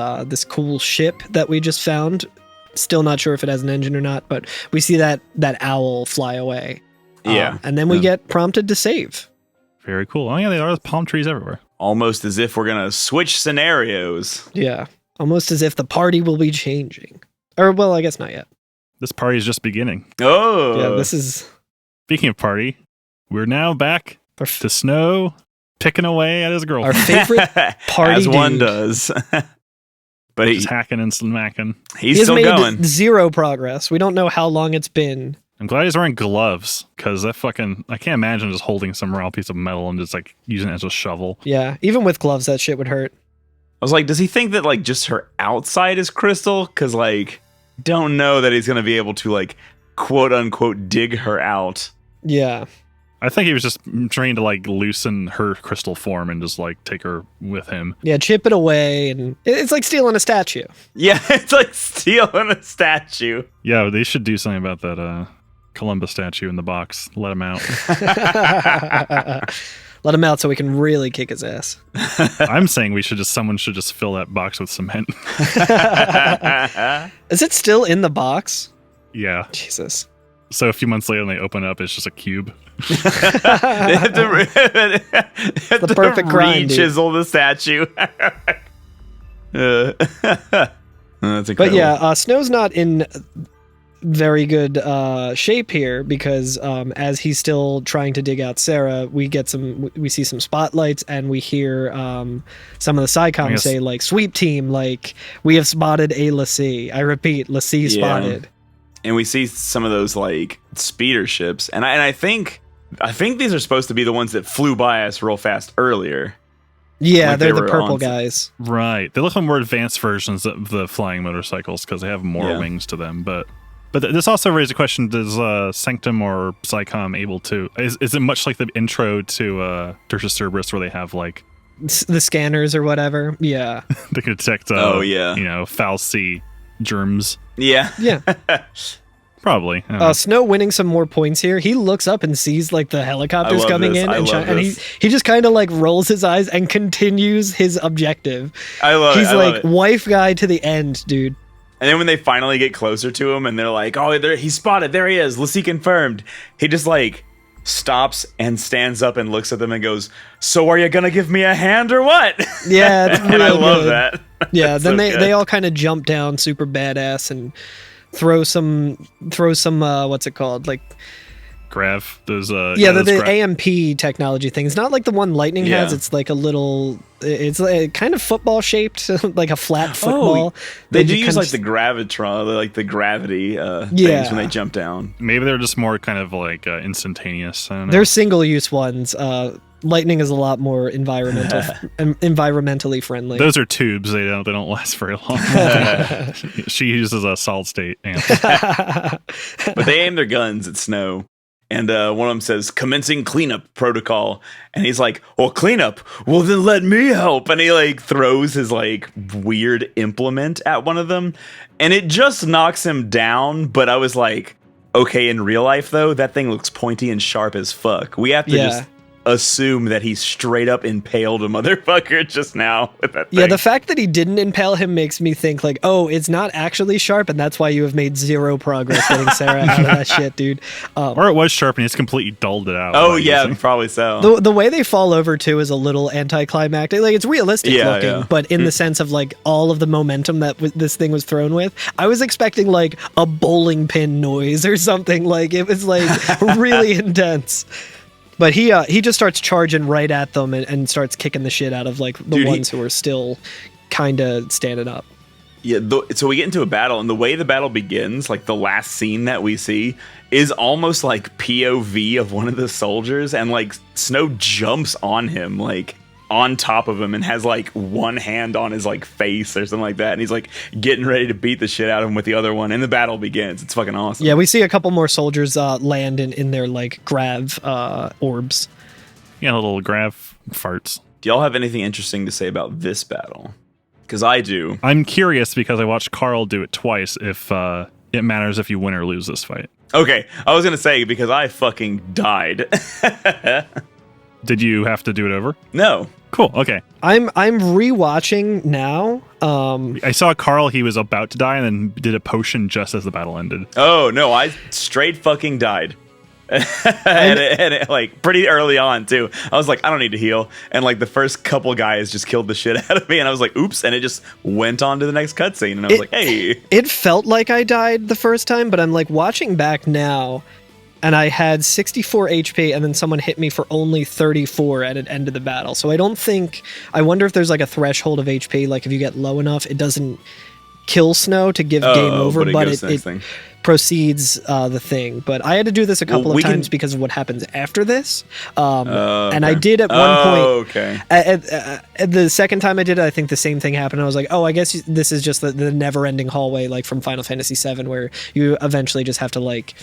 cool ship that we just found, still not sure if it has an engine or not, but we see that owl fly away. Yeah. And then we get prompted to save. Very cool. Oh yeah, there are palm trees everywhere. Almost as if we're going to switch scenarios. Yeah. Almost as if the party will be changing. Or, well, I guess not yet. This party is just beginning. Oh. Yeah, this is... Speaking of party, we're now back to Snow picking away at his Our girlfriend. favorite party As one dude. does. But Just hacking and smacking. he's He has still made going. zero progress. We don't know how long it's been. I'm glad he's wearing gloves, because I can't imagine just holding some raw piece of metal and just like using it as a shovel. Yeah, even with gloves, that shit would hurt. I was like, does he think that like just her outside is crystal? Because like, don't know that he's gonna be able to like quote unquote dig her out. Yeah. I think he was just trying to like loosen her crystal form and just like take her with him. Yeah, chip it away, and it's like stealing a statue. Yeah, it's like stealing a statue. Yeah, they should do something about that Columbus statue in the box. Let him out. Let him out so we can really kick his ass. I'm saying someone should just fill that box with cement. Is it still in the box? Yeah. Jesus. So a few months later, when they open up, it's just a cube. They have to, The perfect grind, dude. chisel the statue. That's incredible. But yeah, Snow's not in very good shape here because as he's still trying to dig out Sarah, we see some spotlights and we hear some of the SciComm say like, "Sweep team, like we have spotted a Lassie." I repeat, Lassie spotted. And we see some of those like speeder ships, and I think these are supposed to be the ones that flew by us real fast earlier. Yeah, Like they're they the were purple on- guys. Right. They look like more advanced versions of the flying motorcycles because they have more wings to them. But this also raised a question: does Sanctum or SciComm able to? Is it much like the intro to Tertius Cerberus, where they have like The scanners or whatever? Yeah. they can detect? Foul sea germs. Yeah. Yeah. Probably. I don't know. Snow winning some more points here. He looks up and sees like the helicopters love coming this. in, I and, love and this. he just kind of like rolls his eyes and continues his objective. I love He's it. I love like it. wife guy to the end, dude. And then when they finally get closer to him and they're like, "Oh, he's spotted. There he is. Lassie confirmed." He just like stops and stands up and looks at them and goes, "So are you gonna give me a hand or what?" Yeah, it's And real I love good. that. Yeah, It's then so they good. they all kind of jump down super badass and throw some what's it called, like Grav. Those the those AMP technology thing. It's not like the one Lightning has. Yeah. It's like a little. It's like kind of football shaped, like a flat football. They that do you use kind like of- the gravitron, like the gravity things Yeah. when they jump down. Maybe they're just more kind of like instantaneous. I don't know. They're single use ones. Lightning is a lot more environmentally friendly. Those are tubes. They don't last very long. She uses a solid state amp. But they aim their guns at Snow. And one of them says, "Commencing cleanup protocol." And he's like, "Well, cleanup? Well, then let me help." And he like throws his like weird implement at one of them. And it just knocks him down. But I was like, okay, in real life, though, that thing looks pointy and sharp as fuck. We have to just assume that he straight up impaled a motherfucker just now with that thing. Yeah, the fact that he didn't impale him makes me think like, oh, it's not actually sharp, and that's why you have made zero progress getting Sarah out of that shit, dude. Or it was sharp and he's completely dulled it out. Oh, by yeah, using- probably so. The way they fall over too is a little anticlimactic. Like it's realistic Yeah, looking, yeah. but in the sense of like all of the momentum that this thing was thrown with, I was expecting like a bowling pin noise or something. Like it was like really intense. But he just starts charging right at them and starts kicking the shit out of like the Dude, ones who are still kind of standing up. Yeah, so we get into a battle, and the way the battle begins, like the last scene that we see, is almost like POV of one of the soldiers, and like Snow jumps on him, like on top of him, and has like one hand on his like face or something like that, and he's like getting ready to beat the shit out of him with the other one, and the battle begins. It's fucking awesome. Yeah, we see a couple more soldiers land in their like grav orbs. Yeah, little grav farts. Do y'all have anything interesting to say about this battle? Because I do. I'm curious because I watched Carl do it twice if it matters if you win or lose this fight. Okay, I was gonna say because I fucking died. Did you have to do it over? No. Cool. Okay. I'm rewatching now. I saw Carl. He was about to die and then did a potion just as the battle ended. Oh no, I straight fucking died. and it, like pretty early on too. I was like, I don't need to heal, and like the first couple guys just killed the shit out of me, and I was like, oops, and it just went on to the next cutscene, and I was like, hey. It felt like I died the first time, but I'm like watching back now, and I had 64 HP, and then someone hit me for only 34 at an end of the battle. So I wonder if there's like a threshold of HP, like if you get low enough, it doesn't kill Snow to give game over, but it proceeds the thing. But I had to do this a couple of times because of what happens after this. And I did at one point. Okay. At the second time I did it, I think the same thing happened. I was like, oh, I guess this is just the never-ending hallway, like from Final Fantasy VII, where you eventually just have to like,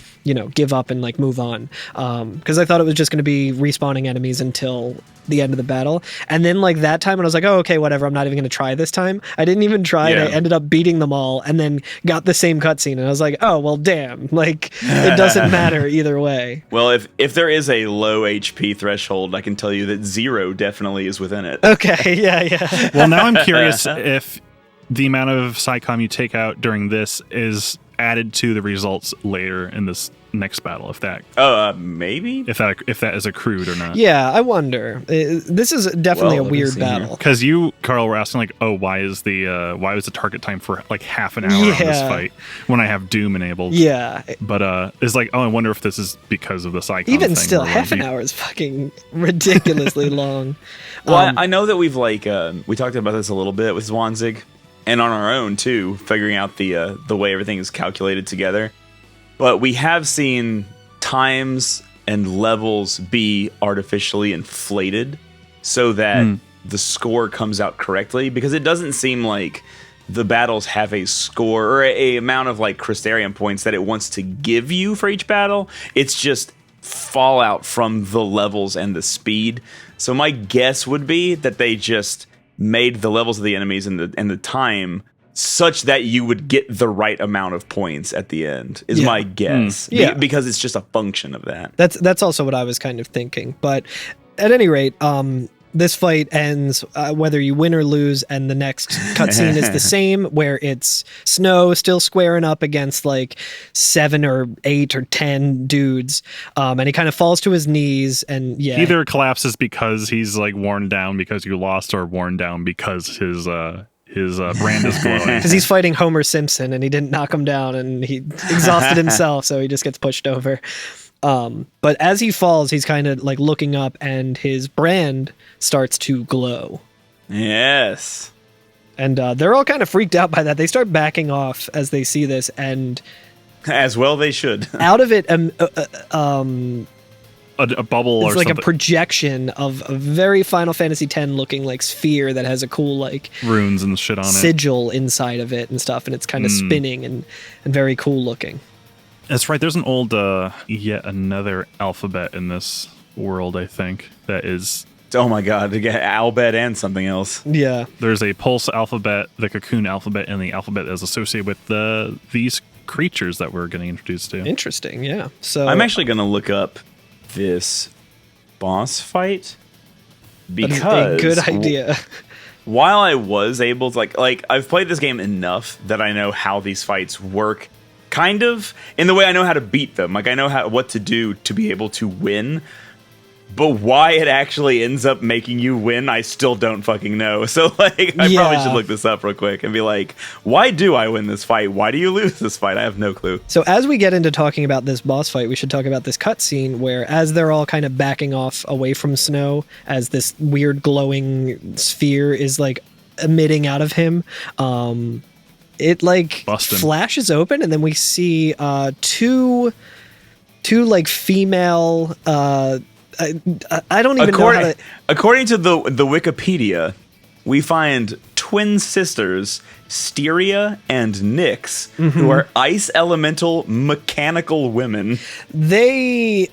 give up and like move on. Because I thought it was just going to be respawning enemies until the end of the battle. And then like that time, and I was like, oh, okay, whatever. I'm not even going to try this time. I didn't even try. Yeah. And I ended up beating them all, and then got the same cutscene. And I was like, oh, well, damn. Like it doesn't matter either way. Well, if there is a low HP threshold, I can tell you that 0 definitely is within it. Okay, yeah. Well, now I'm curious if the amount of Psycom you take out during this is added to the results later in this next battle, if that maybe if that is accrued or not. Yeah, I wonder. This is definitely a weird battle, because you, Carl, were asking like, oh, why was the target time for like half an hour on this fight when I have Doom enabled? Yeah, but it's like, oh, I wonder if this is because of the Psycom even thing, still half an hour is fucking ridiculously long. Well, I know that we've like we talked about this a little bit with Zwanzig, and on our own too, figuring out the way everything is calculated together. But we have seen times and levels be artificially inflated so that the score comes out correctly, because it doesn't seem like the battles have a score or a amount of like Crystarium points that it wants to give you for each battle. It's just fallout from the levels and the speed. So my guess would be that they just made the levels of the enemies and the time such that you would get the right amount of points at the end, is my guess. Because it's just a function of that. That's also what I was kind of thinking. But at any rate, this fight ends whether you win or lose, and the next cutscene is the same, where it's Snow still squaring up against like 7 or 8 or 10 dudes, and he kind of falls to his knees, and he either collapses because he's like worn down because you lost, or worn down because his brand is glowing. Because he's fighting Homer Simpson, and he didn't knock him down, and he exhausted himself, so he just gets pushed over. But as he falls, he's kind of like looking up, and his brand starts to glow. Yes. And they're all kind of freaked out by that. They start backing off as they see this, and as well they should. Out of it, a bubble or it's like something. A projection of a very Final Fantasy X looking like sphere that has a cool like runes and shit on sigil inside of it and stuff, and it's kind of spinning and very cool looking. That's right. There's an old yet another alphabet in this world, I think, that is... Oh my god, to get Albet and something else. Yeah. There's a pulse alphabet, the cocoon alphabet, and the alphabet that is associated with these creatures that we're getting introduced to. Interesting, yeah. So I'm actually going to look up this boss fight, because that is a good idea. While I was able to like I've played this game enough that I know how these fights work, kind of in the way I know how to beat them. Like I know what to do to be able to win. But why it actually ends up making you win, I still don't fucking know. So, like, I probably should look this up real quick and be like, why do I win this fight? Why do you lose this fight? I have no clue. So, as we get into talking about this boss fight, we should talk about this cutscene where, as they're all kind of backing off away from Snow, as this weird glowing sphere is, like, emitting out of him, it, like, flashes open, and then we see two like, female... I don't even know how to... According to the Wikipedia, we find twin sisters, Styria and Nyx, who are ice elemental mechanical women. They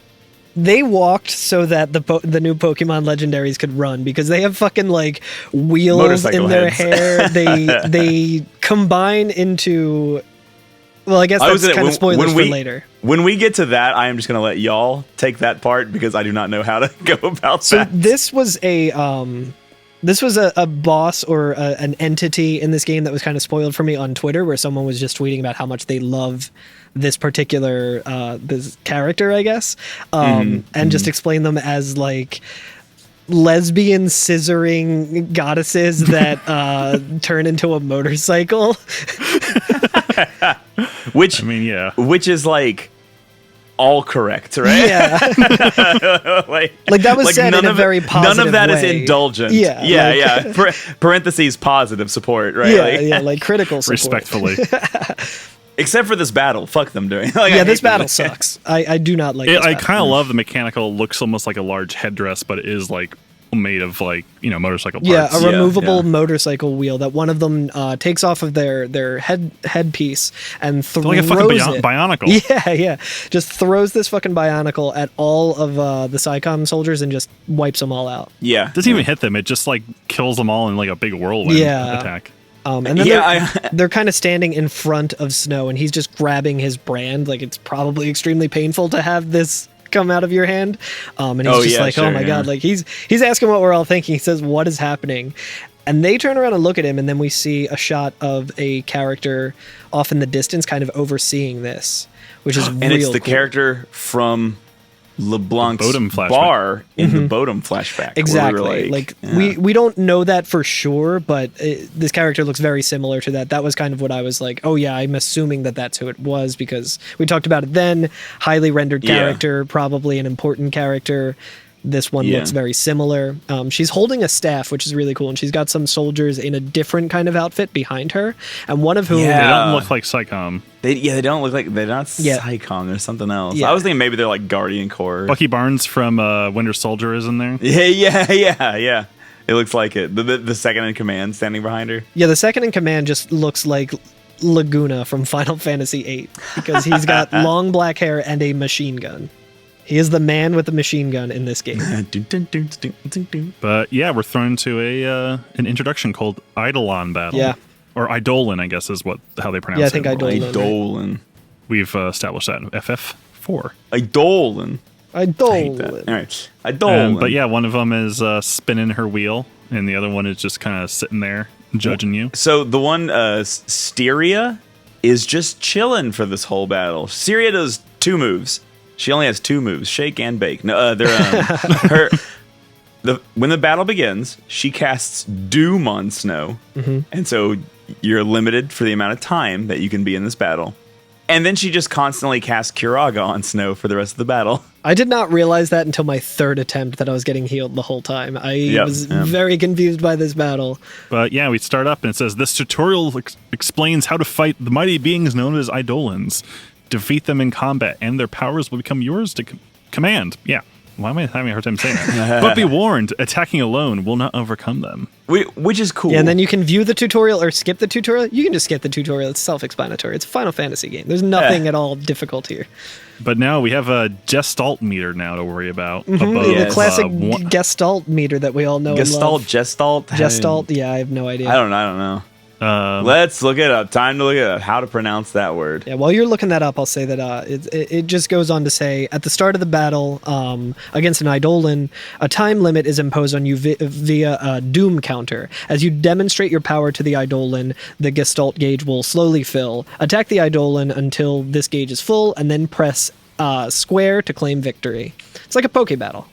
walked so that the new Pokemon legendaries could run, because they have fucking like wheels motorcycle in their heads. hair. They combine into... Well, I guess that's kind of spoilers for later. When we get to that, I am just going to let y'all take that part, because I do not know how to go about that. So this was This was a boss or an entity in this game that was kind of spoiled for me on Twitter, where someone was just tweeting about how much they love this particular this character, I guess, and just explain them as like lesbian scissoring goddesses that turn into a motorcycle. Which, I mean, yeah. Which is like all correct, right? Yeah. like that was said in a very positive none of that is way. indulgent. Yeah, yeah. Parentheses positive support, right? Yeah, like critical support. Respectfully. Except for this battle. Fuck them doing. This battle sucks. I do not like this I battle. kind of love the mechanical. Looks almost like a large headdress, but it is like made of like, motorcycle parts. Yeah, a removable motorcycle wheel that one of them takes off of their headpiece and throws like a fucking it. bionicle. Yeah. Just throws this fucking bionicle at all of the PsyCom soldiers and just wipes them all out. Yeah. Doesn't even hit them. It just like kills them all in like a big whirlwind attack. And then they're kind of standing in front of Snow, and he's just grabbing his brand. Like, it's probably extremely painful to have this come out of your hand. And he's oh my God. Like, he's asking what we're all thinking. He says, what is happening? And they turn around and look at him, and then we see a shot of a character off in the distance kind of overseeing this, which is and it's the character from LeBlanc's bar in the Bodum flashback. Exactly. We don't know that for sure, but this character looks very similar to that. That was kind of what I was like, oh yeah, I'm assuming that that's who it was, because we talked about it then. Highly rendered character, probably an important character. This one looks very similar. She's holding a staff, which is really cool, and she's got some soldiers in a different kind of outfit behind her, and one of whom... They don't look like PsyCom. They don't look like... They're not PsyCom. There's something else. I was thinking maybe they're like Guardian Corps. Bucky Barnes from Winter Soldier is in there. Yeah. It looks like it. The second in command standing behind her. Yeah, the second in command just looks like Laguna from Final Fantasy VIII, because he's got long black hair and a machine gun. He is the man with the machine gun in this game. But yeah, we're thrown into an introduction called Eidolon Battle. Yeah. Or Eidolon, I guess is how they pronounce it. Yeah, I think Eidolon. Right? We've established that in FF4. Eidolon. All right. Eidolon. But yeah, one of them is spinning her wheel, and the other one is just kind of sitting there judging you. So the one, Styria, is just chilling for this whole battle. Styria does 2 moves. She only has 2 moves: shake and bake. No, they're when the battle begins, she casts Doom on Snow, and so you're limited for the amount of time that you can be in this battle. And then she just constantly casts Curaga on Snow for the rest of the battle. I did not realize that until my 3rd attempt that I was getting healed the whole time. I was very confused by this battle. But yeah, we start up and it says, this tutorial explains how to fight the mighty beings known as Eidolons. Defeat them in combat, and their powers will become yours to command. Yeah. Why am I having a hard time saying that? But be warned, attacking alone will not overcome them. Which is cool. Yeah, and then you can view the tutorial or skip the tutorial. You can just skip the tutorial. It's self-explanatory. It's a Final Fantasy game. There's nothing at all difficult here. But now we have a Gestalt meter now to worry about. The classic Gestalt meter that we all know and love. Gestalt? Yeah, I have no idea. I don't know. Let's look it up. Time to look it up. How to pronounce that word. Yeah, while you're looking that up, I'll say that it just goes on to say, at the start of the battle against an Eidolon, a time limit is imposed on you via a Doom counter. As you demonstrate your power to the Eidolon, the Gestalt gauge will slowly fill. Attack the Eidolon until this gauge is full, and then press square to claim victory. It's like a Poke battle.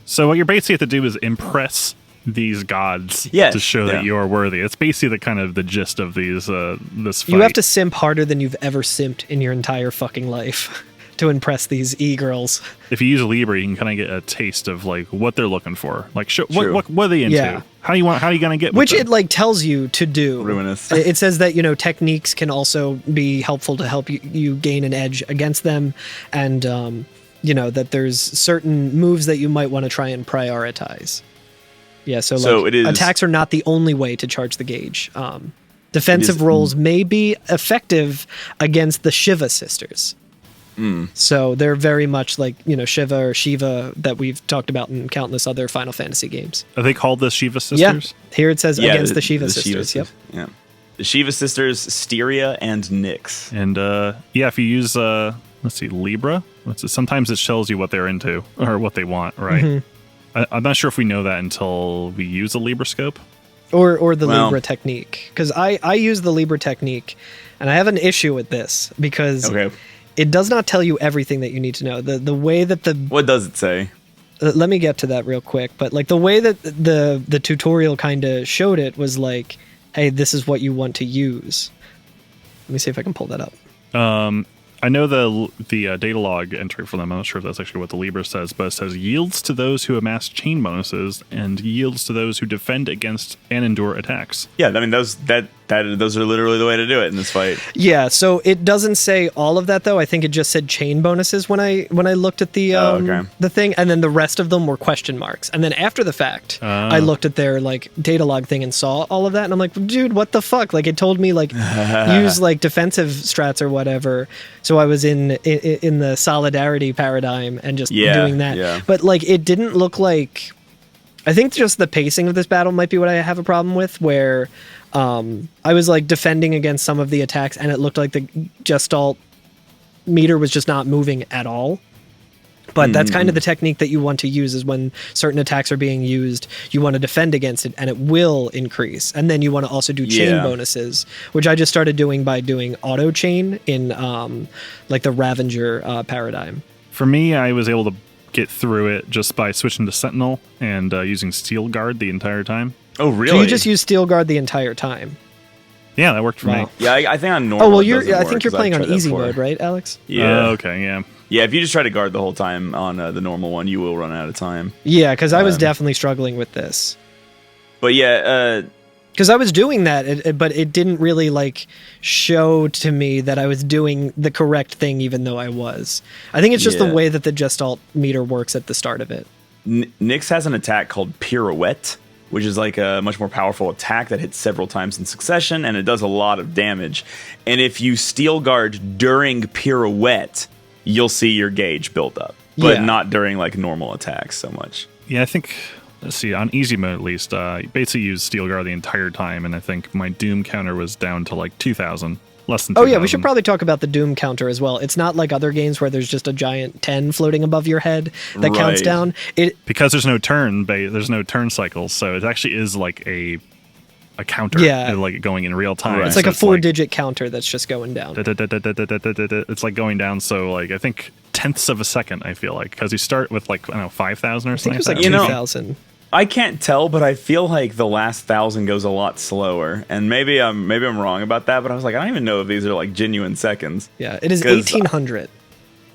So what you're basically have to do is impress these gods to show that you are worthy. It's basically the gist of these this fight. You have to simp harder than you've ever simped in your entire fucking life to impress these e-girls. If you use Libra, you can kind of get a taste of like what they're looking for. Like what are they into? Yeah. How are you going to get which with it like tells you to do. Ruinous. It says that, techniques can also be helpful to help you gain an edge against them, and that there's certain moves that you might want to try and prioritize. Yeah, so attacks are not the only way to charge the gauge. Defensive rolls may be effective against the Shiva sisters. So they're very much like, Shiva or Shiva that we've talked about in countless other Final Fantasy games. Are they called the Shiva sisters? Yeah, here it says against the Shiva sisters. Yep. Yeah. The Shiva sisters, Styria and Nyx. And if you use, Libra, sometimes it tells you what they're into or what they want, right? I'm not sure if we know that until we use a Libra scope. Or the Libra technique. Because I use the Libra technique, and I have an issue with this because it does not tell you everything that you need to know. The way that What does it say? Let me get to that real quick. But like the way that the tutorial kind of showed it was like, hey, this is what you want to use. Let me see if I can pull that up. I know the data log entry for them. I'm not sure if that's actually what the Libra says, but it says yields to those who amass chain bonuses and yields to those who defend against and endure attacks. Yeah, I mean those are literally the way to do it in this fight. Yeah, so it doesn't say all of that though. I think it just said chain bonuses when I looked at the the thing, and then the rest of them were question marks. And then after the fact, I looked at their like data log thing and saw all of that, and I'm like, dude, what the fuck? Like it told me like use like defensive strats or whatever. So I was in the solidarity paradigm and just doing that. Yeah. But like it didn't look like. I think just the pacing of this battle might be what I have a problem with, where I was like defending against some of the attacks and it looked like the Gestalt meter was just not moving at all. But that's kind of the technique that you want to use, is when certain attacks are being used, you want to defend against it and it will increase. And then you want to also do chain bonuses, which I just started doing by doing auto chain in like the Ravager paradigm. For me, I was able to get through it just by switching to Sentinel and using Steel Guard the entire time. Oh, really? So you just use Steel Guard the entire time? Yeah, that worked for me. Yeah, I think on normal. Oh, well, I think you're playing on easy mode, right, Alex? Yeah. Okay, yeah. Yeah, if you just try to guard the whole time on the normal one, you will run out of time. Yeah, because I was definitely struggling with this. But yeah, because I was doing that, but it didn't really like show to me that I was doing the correct thing, even though I was. I think it's just the way that the Gestalt meter works at the start of it. Nyx has an attack called Pirouette, which is like a much more powerful attack that hits several times in succession, and it does a lot of damage. And if you Steel Guard during Pirouette, you'll see your gauge build up, but not during like normal attacks so much. Yeah, I think. Let's see, on easy mode at least, basically used Steel Guard the entire time, and I think my Doom counter was down to like 2,000, less than 2,000. Oh yeah, we should probably talk about the Doom counter as well. It's not like other games where there's just a giant 10 floating above your head that counts down. Because there's no turn cycles, so it actually is like a counter, like going in real time. Right. It's like a 4-digit counter that's just going down. It's like going down, so like I think tenths of a second, I feel like, because you start with like, I don't know, 5,000 or something. I think it was like 2,000. I can't tell, but I feel like the last 1,000 goes a lot slower, and maybe I'm wrong about that. But I was like, I don't even know if these are like genuine seconds. Yeah, it is 1,800.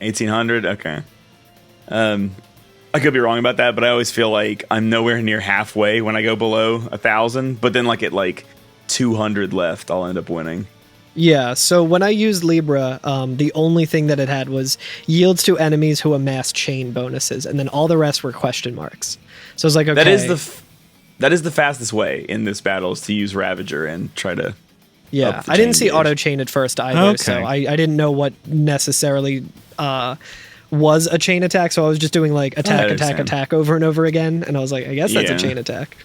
1,800, okay. I could be wrong about that, but I always feel like I'm nowhere near halfway when I go below 1,000. But then, like at like 200 left, I'll end up winning. Yeah, so when I used Libra, the only thing that it had was yields to enemies who amass chain bonuses, and then all the rest were question marks. So I was like, okay. That is the fastest way in this battle, is to use Ravager and try to. Yeah, I didn't see auto chain at first either, so I didn't know what necessarily was a chain attack. So I was just doing like attack over and over again, and I was like, I guess that's a chain attack.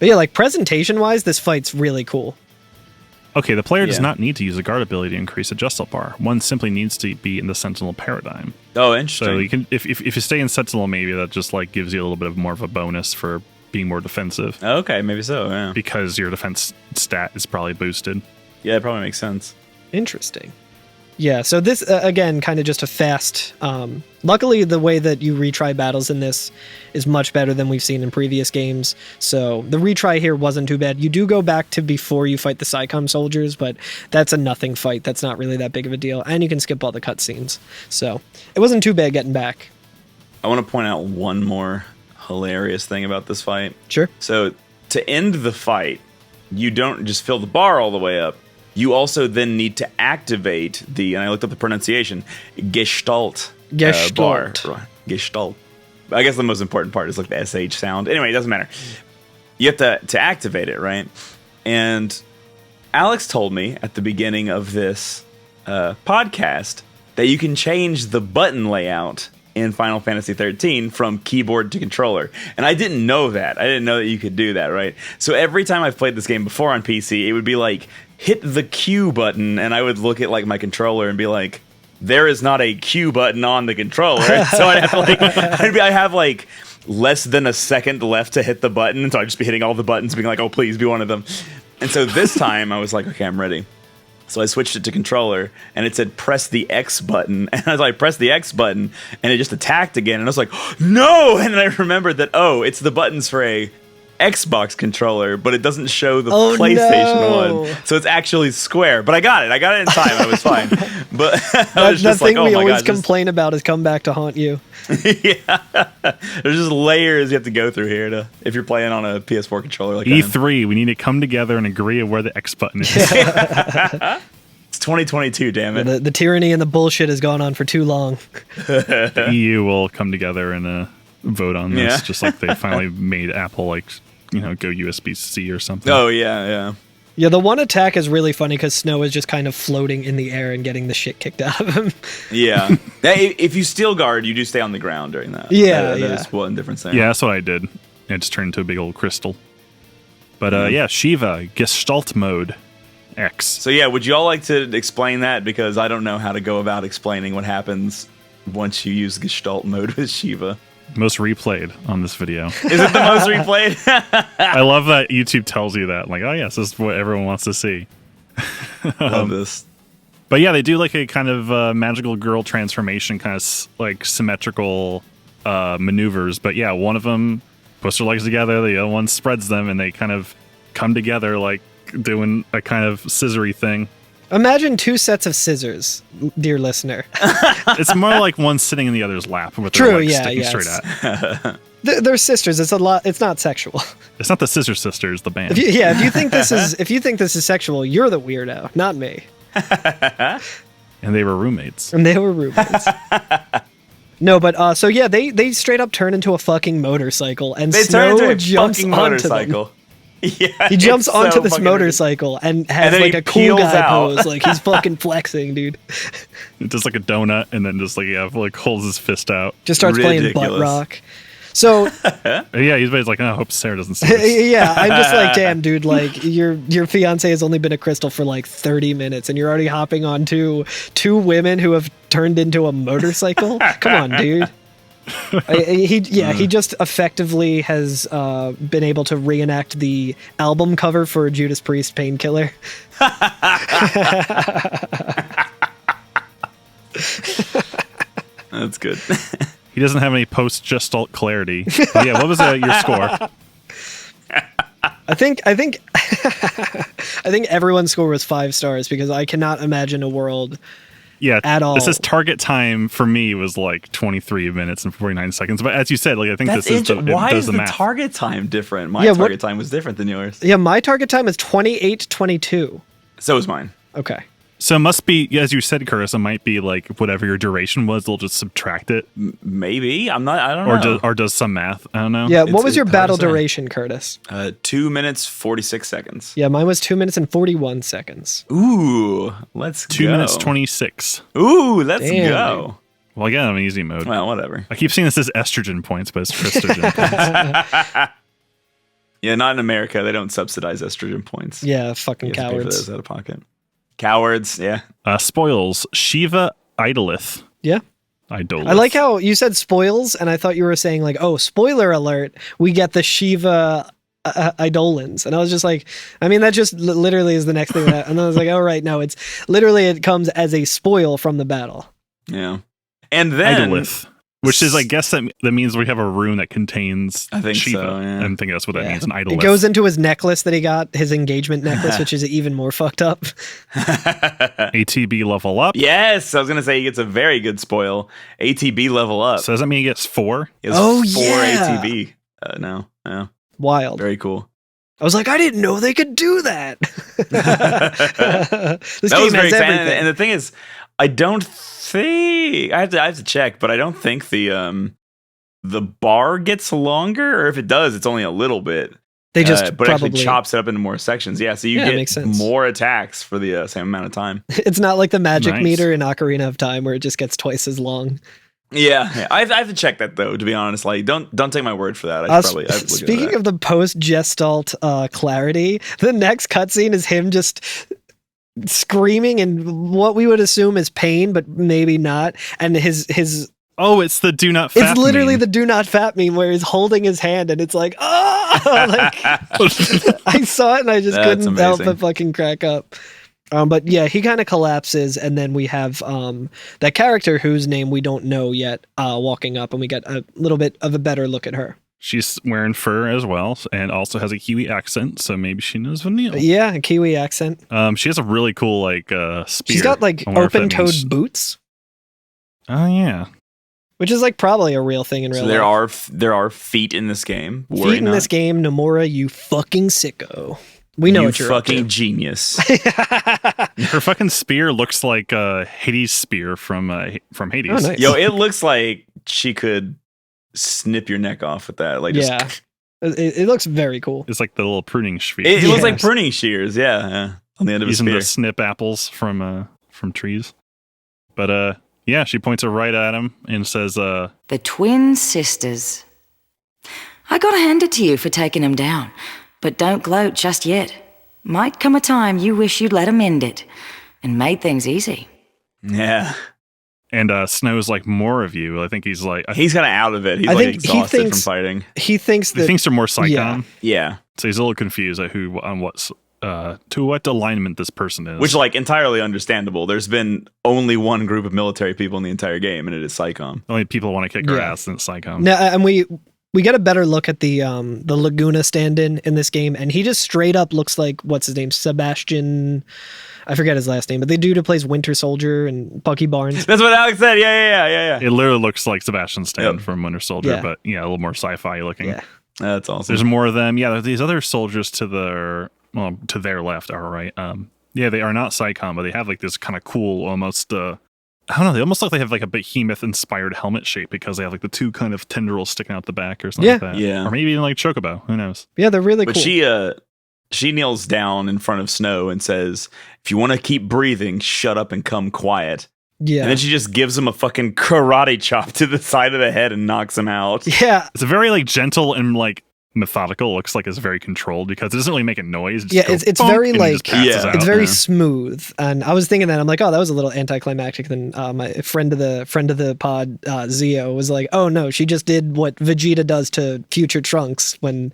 But yeah, like presentation wise, this fight's really cool. Okay, the player does not need to use a guard ability to increase a Gestalt bar. One simply needs to be in the Sentinel paradigm. Oh, interesting. So you can, if you stay in Sentinel, maybe that just like gives you a little bit of more of a bonus for being more defensive. Okay, maybe so. Yeah, because your defense stat is probably boosted. Yeah, it probably makes sense. Interesting. Yeah, so this, again, kind of just a fast... luckily, the way that you retry battles in this is much better than we've seen in previous games, so the retry here wasn't too bad. You do go back to before you fight the SciComm soldiers, but that's a nothing fight. That's not really that big of a deal, and you can skip all the cutscenes. So it wasn't too bad getting back. I want to point out one more hilarious thing about this fight. Sure. So, to end the fight, you don't just fill the bar all the way up. You also then need to activate and I looked up the pronunciation, Gestalt bar. Gestalt. I guess the most important part is like the SH sound. Anyway, it doesn't matter. You have to activate it, right? And Alex told me at the beginning of this podcast that you can change the button layout in Final Fantasy XIII from keyboard to controller. And I didn't know that. I didn't know that you could do that, right? So every time I've played this game before on PC, it would be like, hit the Q button, and I would look at like my controller and be like, there is not a Q button on the controller. So I'd have to like, I have like less than a second left to hit the button. And so I'd just be hitting all the buttons, being like, oh, please be one of them. And so this time I was like, okay, I'm ready. So I switched it to controller, and it said press the X button. And I was like, press the X button, and it just attacked again. And I was like, no! And then I remembered that, it's the buttons for a Xbox controller, but it doesn't show the PlayStation one. So it's actually Square. But I got it in time. I was fine. But I was just thing like, we always complain about has come back to haunt you. Yeah. There's just layers you have to go through here if you're playing on a PS4 controller like E3, we need to come together and agree on where the X button is. It's 2022, damn it. The tyranny and the bullshit has gone on for too long. The EU will come together and vote on this, just like they finally made Apple go USB-C or something. Oh, yeah. Yeah, the one attack is really funny because Snow is just kind of floating in the air and getting the shit kicked out of him. Yeah. If you steal guard, you do stay on the ground during that. Yeah, that is one difference there. Yeah, that's what I did. It just turned into a big old crystal. But Shiva, Gestalt Mode X. So yeah, would you all like to explain that? Because I don't know how to go about explaining what happens once you use Gestalt Mode with Shiva. Most replayed on this video. Is it the most replayed? I love that YouTube tells you that. Like, oh yes, this is what everyone wants to see. Love this. But yeah, they do like a kind of magical girl transformation, kind of like symmetrical maneuvers. But yeah, one of them puts her legs together, the other one spreads them, and they kind of come together like doing a kind of scissory thing. Imagine two sets of scissors, dear listener. It's more like one sitting in the other's lap with True, their legs yeah, sticking yes. straight out. They're sisters. It's not sexual. It's not the Scissor Sisters, the band. If you think this is sexual, you're the weirdo, not me. And they were roommates. And they were roommates. No, but so yeah, they straight up turn into a fucking motorcycle, and Snow jumps onto them. Yeah, he jumps onto so this motorcycle and has like a cool guy pose, like he's fucking flexing, dude. It does like a donut, and then just like holds his fist out. Just starts playing butt rock. So yeah, he's like, I hope Sarah doesn't see this. Yeah, I'm just like, damn, dude, like your fiance has only been a crystal for like 30 minutes, and you're already hopping on to two women who have turned into a motorcycle. Come on, dude. He just effectively has been able to reenact the album cover for Judas Priest Painkiller. That's good. He doesn't have any post-Gestalt clarity. But yeah, what was your score? I think everyone's score was 5 stars because I cannot imagine a world at all. This is target time for me was like 23 minutes and 49 seconds. But as you said, like I think this is why is the math. target time different? My target time was different than yours. Yeah, my target time is 28:22. So is mine. Okay. So it must be, as you said, Curtis, it might be like whatever your duration was, they'll just subtract it. Maybe. I don't know. Or does some math. I don't know. Yeah, what was your battle duration, Curtis? 2 minutes, 46 seconds. Yeah, mine was 2 minutes and 41 seconds. Ooh, let's go. 2 minutes, 26. Ooh, let's go. Dude. Well, again, I'm in easy mode. Well, whatever. I keep seeing this as estrogen points, but it's Crystarium points. Yeah, not in America. They don't subsidize estrogen points. Yeah, fucking you have to pay for cowards. those out of pocket. Cowards, yeah. Spoils. Shiva Idolith. Yeah. Idolith. I like how you said spoils, and I thought you were saying like, oh, spoiler alert, we get the Shiva Eidolons. And I was just like, I mean, that just literally is the next thing. And I was like, oh, right, no, it's literally, it comes as a spoil from the battle. Yeah. And then... Idolith. Which is, I guess, that means we have a rune that contains Shiva. So, yeah. I think that's what that means, an idolith. It goes into his necklace that he got, his engagement necklace, which is even more fucked up. ATB level up. Yes, I was going to say he gets a very good spoil. ATB level up. So does that mean he gets 4? He has 4 ATB. No. Wild. Very cool. I was like, I didn't know they could do that. This game has everything. And the thing is, I don't think I have to check, but I don't think the bar gets longer, or if it does, it's only a little bit. They just but probably actually chops it up into more sections. Yeah, so you get more attacks for the same amount of time. It's not like the magic meter in Ocarina of Time where it just gets twice as long. Yeah. I have to check that though. To be honest, like don't take my word for that. Speaking of the post-Gestalt clarity, the next cutscene is him just screaming in what we would assume is pain, but maybe not. And his Oh, it's the do not fat It's literally meme. the do not fat meme where he's holding his hand and it's like, oh, like, I saw it and I just That's couldn't help amazing. but fucking crack up. But yeah, he kind of collapses, and then we have that character whose name we don't know yet walking up, and we get a little bit of a better look at her. She's wearing fur as well, and also has a Kiwi accent, so maybe she knows Vanille. Yeah, a Kiwi accent. She has a really cool spear. She's got like I wonder if that open-toed means- boots, Oh yeah. which is like probably a real thing in real So life. there are feet in this game. Feet Worry in not. this game, Nomura, you fucking sicko. We know you what you're fucking up genius. to. Her fucking spear looks like Hades' spear from Hades. Oh, nice. Yo, it looks like she could snip your neck off with that. Like, just, Yeah. It looks very cool. It's like the little pruning spear. it looks like Yes. pruning shears. Yeah, on the end of a Using spear. to snip apples from trees. But yeah, she points her right at him and says, The twin sisters. I gotta hand it to you for taking them down, but don't gloat just yet. Might come a time you wish you'd let 'em end it, and made things easy. Yeah, and Snow's like, more of you. I think he's like, he's kind of out of it. He's I like think he exhausted from thinks- fighting. He thinks he that thinks they're more Psychon. Yeah, So he's a little confused at to what alignment this person is. which like entirely understandable. There's been only one group of military people in the entire game, and it is Psychom. only people want to kick her Yeah. ass than Psychon. No, and we get a better look at the Laguna stand-in in this game, and he just straight up looks like, what's his name, Sebastian. I forget his last name, but the dude who plays Winter Soldier and Bucky Barnes. That's what Alex said. Yeah. It literally looks like Sebastian Stan Yep. from Winter Soldier, Yeah. but yeah, a little more sci-fi looking. Yeah. That's awesome. There's more of them. Yeah, there's these other soldiers to their left. All right. Yeah, they are not Psychon, but they have like this kind of cool, almost. I don't know. They almost like they have like a behemoth-inspired helmet shape because they have like the two kind of tendrils sticking out the back or something like that. Yeah. Or maybe even like Chocobo. Who knows? Yeah, they're really But cool. she kneels down in front of Snow and says, "If you want to keep breathing, shut up and come quiet." Yeah. And then she just gives him a fucking karate chop to the side of the head and knocks him out. Yeah. It's a very like gentle and like methodical. Looks like it's very controlled because it doesn't really make a noise. It just Yeah, goes it's bonk, very and he just like- passes Yeah. out. It's very Yeah. smooth, and I was thinking that I'm like, oh, that was a little anticlimactic. Then my friend of the pod, Zio, was like, oh no, she just did what Vegeta does to future Trunks when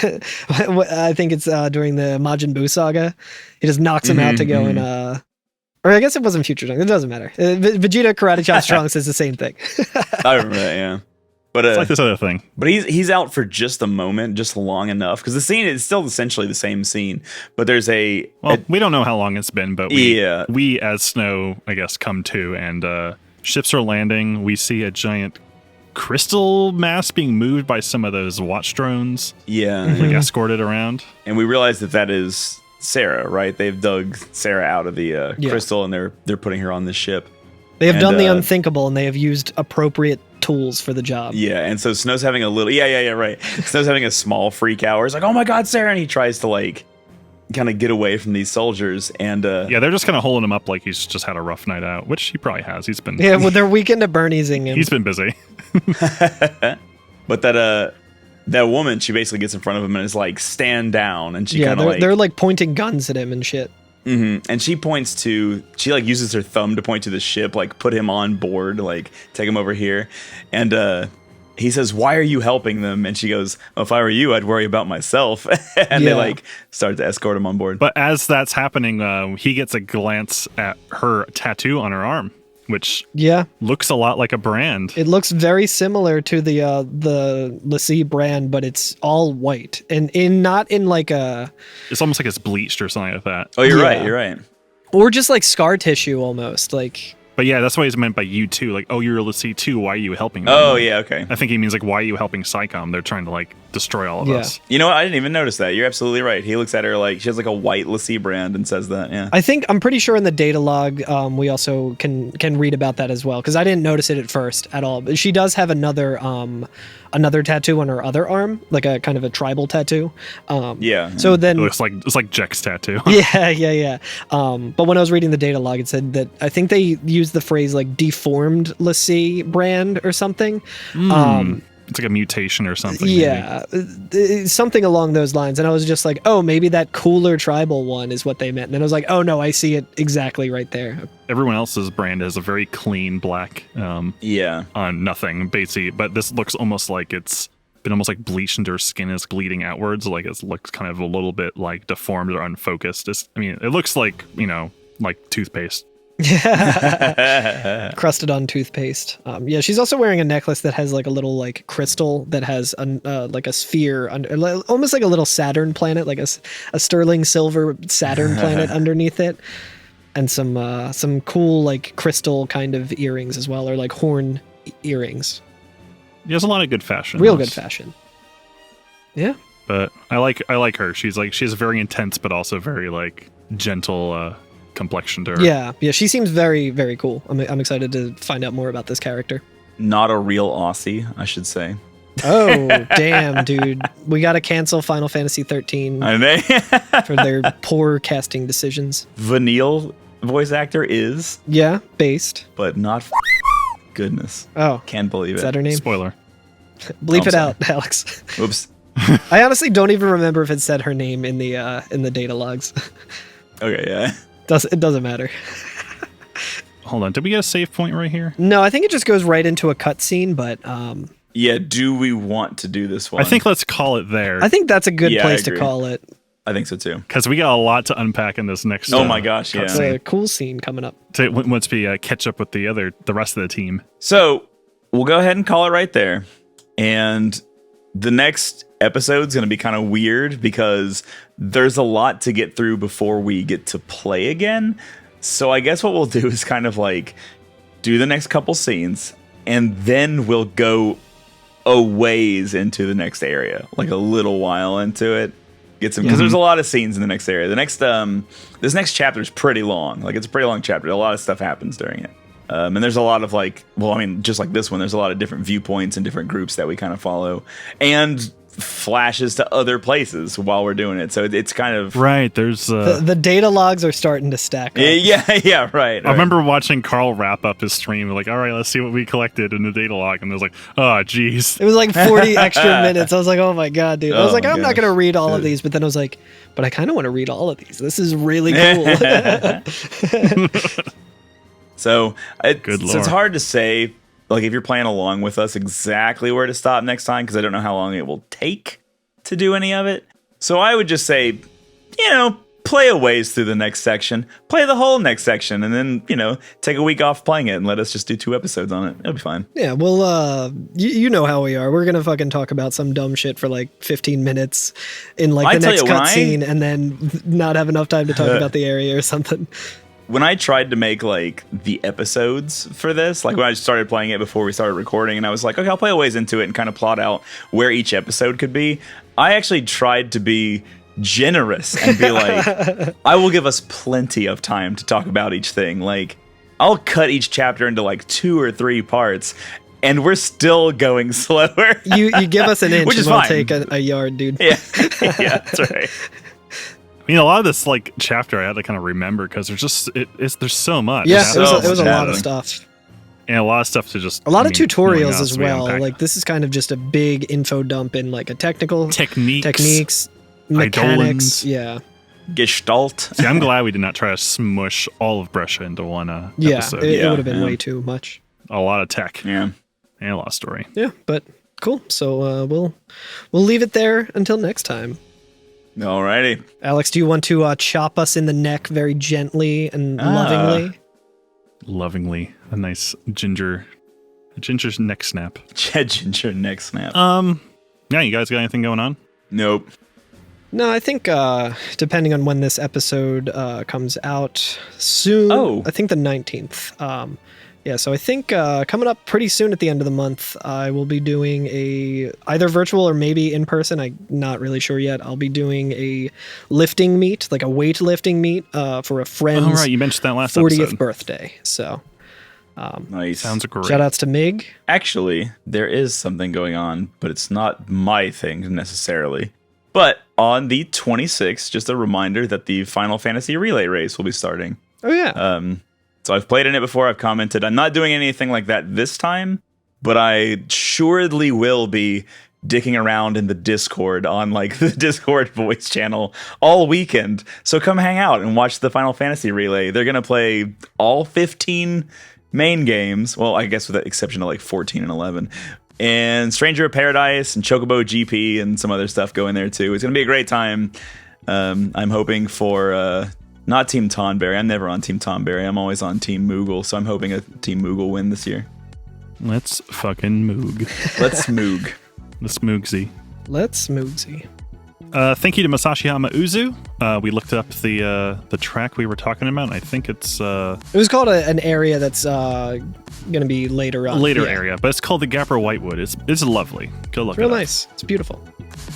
I think it's during the Majin Buu saga. He just knocks him out to go and or I guess it wasn't future Trunks. It doesn't matter. Vegeta karate chops Trunks is the same thing. I remember that, yeah. But It's like this other thing. but he's out for just a moment, just long enough, because the scene is still essentially the same scene. But there's Well, we don't know how long it's been, but Yeah. we as Snow, I guess, come to, and ships are landing. We see a giant crystal mass being moved by some of those watch drones, like escorted around. and we realize that is Sarah, right? They've dug Sarah out of the crystal, and they're putting her on this ship. They have And, done the unthinkable, and they have used appropriate tools for the job. Yeah, and so Snow's having a little right. Snow's having a small freak out. He's like, "Oh my god, Sarah!" And he tries to like kind of get away from these soldiers, and Yeah, they're just kind of holding him up like he's just had a rough night out, which he probably has. He's been Yeah, well, they're weekend at Bernie'sing him. he's been busy. but that woman, she basically gets in front of him and is like, "Stand down," and she yeah, kind of like they're like pointing guns at him and shit. And she points to, she like uses her thumb to point to the ship, like put him on board, like take him over here. And he says, "Why are you helping them?" And she goes, "Well, if I were you, I'd worry about myself." And they Yeah. like start to escort him on board. But as that's happening, he gets a glance at her tattoo on her arm, which Yeah, looks a lot like a brand. it looks very similar to the Lassie brand, but it's all white and not in like a It's almost like it's bleached or something like that. Oh, you're Yeah. right. You're right. or just like scar tissue almost like. But yeah, that's what he's meant by you too. Like, oh, you're a Lassie too. Why are you helping them? Oh, yeah. Okay. I think he means like, why are you helping Psychom? They're trying to like destroy all of Yeah. us. You know what? I didn't even notice that. You're absolutely right. He looks at her like she has like a white Lassie brand and says that. Yeah. I'm pretty sure in the data log, we also can read about that as well because I didn't notice it at first at all. But she does have another tattoo on her other arm, like a kind of a tribal tattoo. Yeah. So then, It's like Jack's tattoo. yeah. But when I was reading the data log, it said that I think they used the phrase like deformed Lassie brand or something. It's like a mutation or something. Yeah, something along those lines. And I was just like, oh, maybe that cooler tribal one is what they meant. And then I was like, oh no, I see it exactly right there. Everyone else's brand has a very clean black on nothing, basically. But this looks almost like it's been almost like bleached and her skin is bleeding outwards. Like it looks kind of a little bit like deformed or unfocused. It looks like, like toothpaste. Crusted on toothpaste. Yeah, she's also wearing a necklace that has like a little like crystal that has like a sphere, almost like a little Saturn planet, like a sterling silver Saturn planet underneath it, and some cool like crystal kind of earrings as well, or like horn earrings. There's a lot of good fashion. Real good fashion. Yeah. But I like her. She has a very intense but also very like gentle complexion to her. Yeah. She seems very, very cool. I'm excited to find out more about this character. Not a real Aussie, I should say. Oh, damn, dude. We got to cancel Final Fantasy 13 for their poor casting decisions. Vanille voice actor is. Yeah, based. But not goodness. Oh. Can't believe it. Is that her name? Spoiler. Bleep it out, Alex. Oops. I honestly don't even remember if it said her name in the data logs. Okay, yeah. It doesn't matter. Hold on. Did we get a save point right here? No, I think it just goes right into a cutscene, but yeah, do we want to do this one? I think let's call it there. I think that's a good place to call it. I think so too. Because we got a lot to unpack in this next. Oh my gosh, yeah. It's a cool scene coming up. Once we catch up with the rest of the team. So we'll go ahead and call it right there. And the next episode's going to be kind of weird because there's a lot to get through before we get to play again. So I guess what we'll do is kind of like do the next couple scenes and then we'll go a ways into the next area, like a little while into it. Get some, because there's a lot of scenes in the next area. The next, this next chapter is pretty long. Like it's a pretty long chapter. A lot of stuff happens during it. And there's a lot of like, well, I mean, just like this one, there's a lot of different viewpoints and different groups that we kind of follow, and flashes to other places while we're doing it. So it's kind of right. There's the data logs are starting to stack up. Yeah, right. I remember watching Carl wrap up his stream. Like, all right, let's see what we collected in the data log, and it was like, oh, geez. It was like 40 extra minutes. I was like, oh my god, dude. I was like, I'm not gonna read all of these, but then I was like, but I kind of want to read all of these. This is really cool. So it's hard to say, like, if you're playing along with us, exactly where to stop next time, because I don't know how long it will take to do any of it. So I would just say, play a ways through the next section, play the whole next section, and then, take a week off playing it and let us just do 2 episodes on it. It'll be fine. Yeah, well, you know how we are. We're going to fucking talk about some dumb shit for like 15 minutes in like the next cutscene and then not have enough time to talk about the area or something. When I tried to make like the episodes for this, like when I started playing it before we started recording, and I was like, okay, I'll play a ways into it and kind of plot out where each episode could be. I actually tried to be generous and be like, I will give us plenty of time to talk about each thing. Like, I'll cut each chapter into like 2 or 3 parts, and we're still going slower. You give us an inch, which is and we'll fine. take a yard, dude. Yeah, that's right. I mean, a lot of this like chapter I had to kind of remember because there's so much. Yeah, it was a lot of stuff. And a lot of stuff to just... A lot of tutorials as well. Like, this is kind of just a big info dump in, like, a technical... Techniques, mechanics. Eidolons. Yeah. Gestalt. See, I'm glad we did not try to smush all of Brescia into one episode. It would have been way too much. A lot of tech. Yeah. And a lot of story. Yeah, but cool. So we'll leave it there until next time. Alrighty. Alex, do you want to chop us in the neck very gently and lovingly? Lovingly. A nice ginger's neck snap. Ginger neck snap. Yeah, you guys got anything going on? Nope. No, I think depending on when this episode comes out soon, I think the 19th. Yeah, so I think coming up pretty soon at the end of the month, I will be doing either virtual or maybe in person. I'm not really sure yet. I'll be doing a lifting meet, like a weightlifting meet for a friend's oh, right. You mentioned that last 40th episode. Birthday. So nice. Sounds great. Shout outs to Mig. Actually, there is something going on, but it's not my thing necessarily. But on the 26th, just a reminder that the Final Fantasy Relay Race will be starting. Oh, yeah. So I've played in it before. I've commented. I'm not doing anything like that this time, but I assuredly will be dicking around in the Discord on like the Discord voice channel all weekend. So come hang out and watch the Final Fantasy Relay. They're going to play all 15 main games. Well, I guess with the exception of like 14 and 11. And Stranger of Paradise and Chocobo GP and some other stuff go in there too. It's going to be a great time. I'm hoping for not Team Tonberry. I'm never on Team Tonberry. I'm always on Team Moogle. So I'm hoping a Team Moogle win this year. Let's fucking moog. Let's moog. Let's moogsy. Let's moogsy. Thank you to Masashihama Uzu. We looked up the track we were talking about. I think it's It was called an area that's going to be later on. area, but it's called the Gapper Whitewood. It's lovely. Go look. It's real nice. It's beautiful.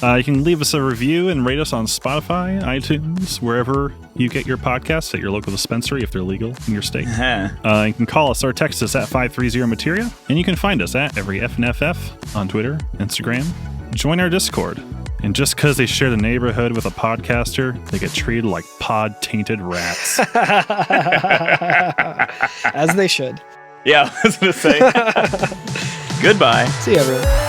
You can leave us a review and rate us on Spotify, iTunes, wherever you get your podcasts, at your local dispensary if they're legal in your state. You can call us or text us at 530-MATERIA, and you can find us at every FNFF on Twitter, Instagram. Join our Discord. And just because they share the neighborhood with a podcaster, they get treated like pod-tainted rats. As they should. Yeah, I was going to say. Goodbye. See you, everyone.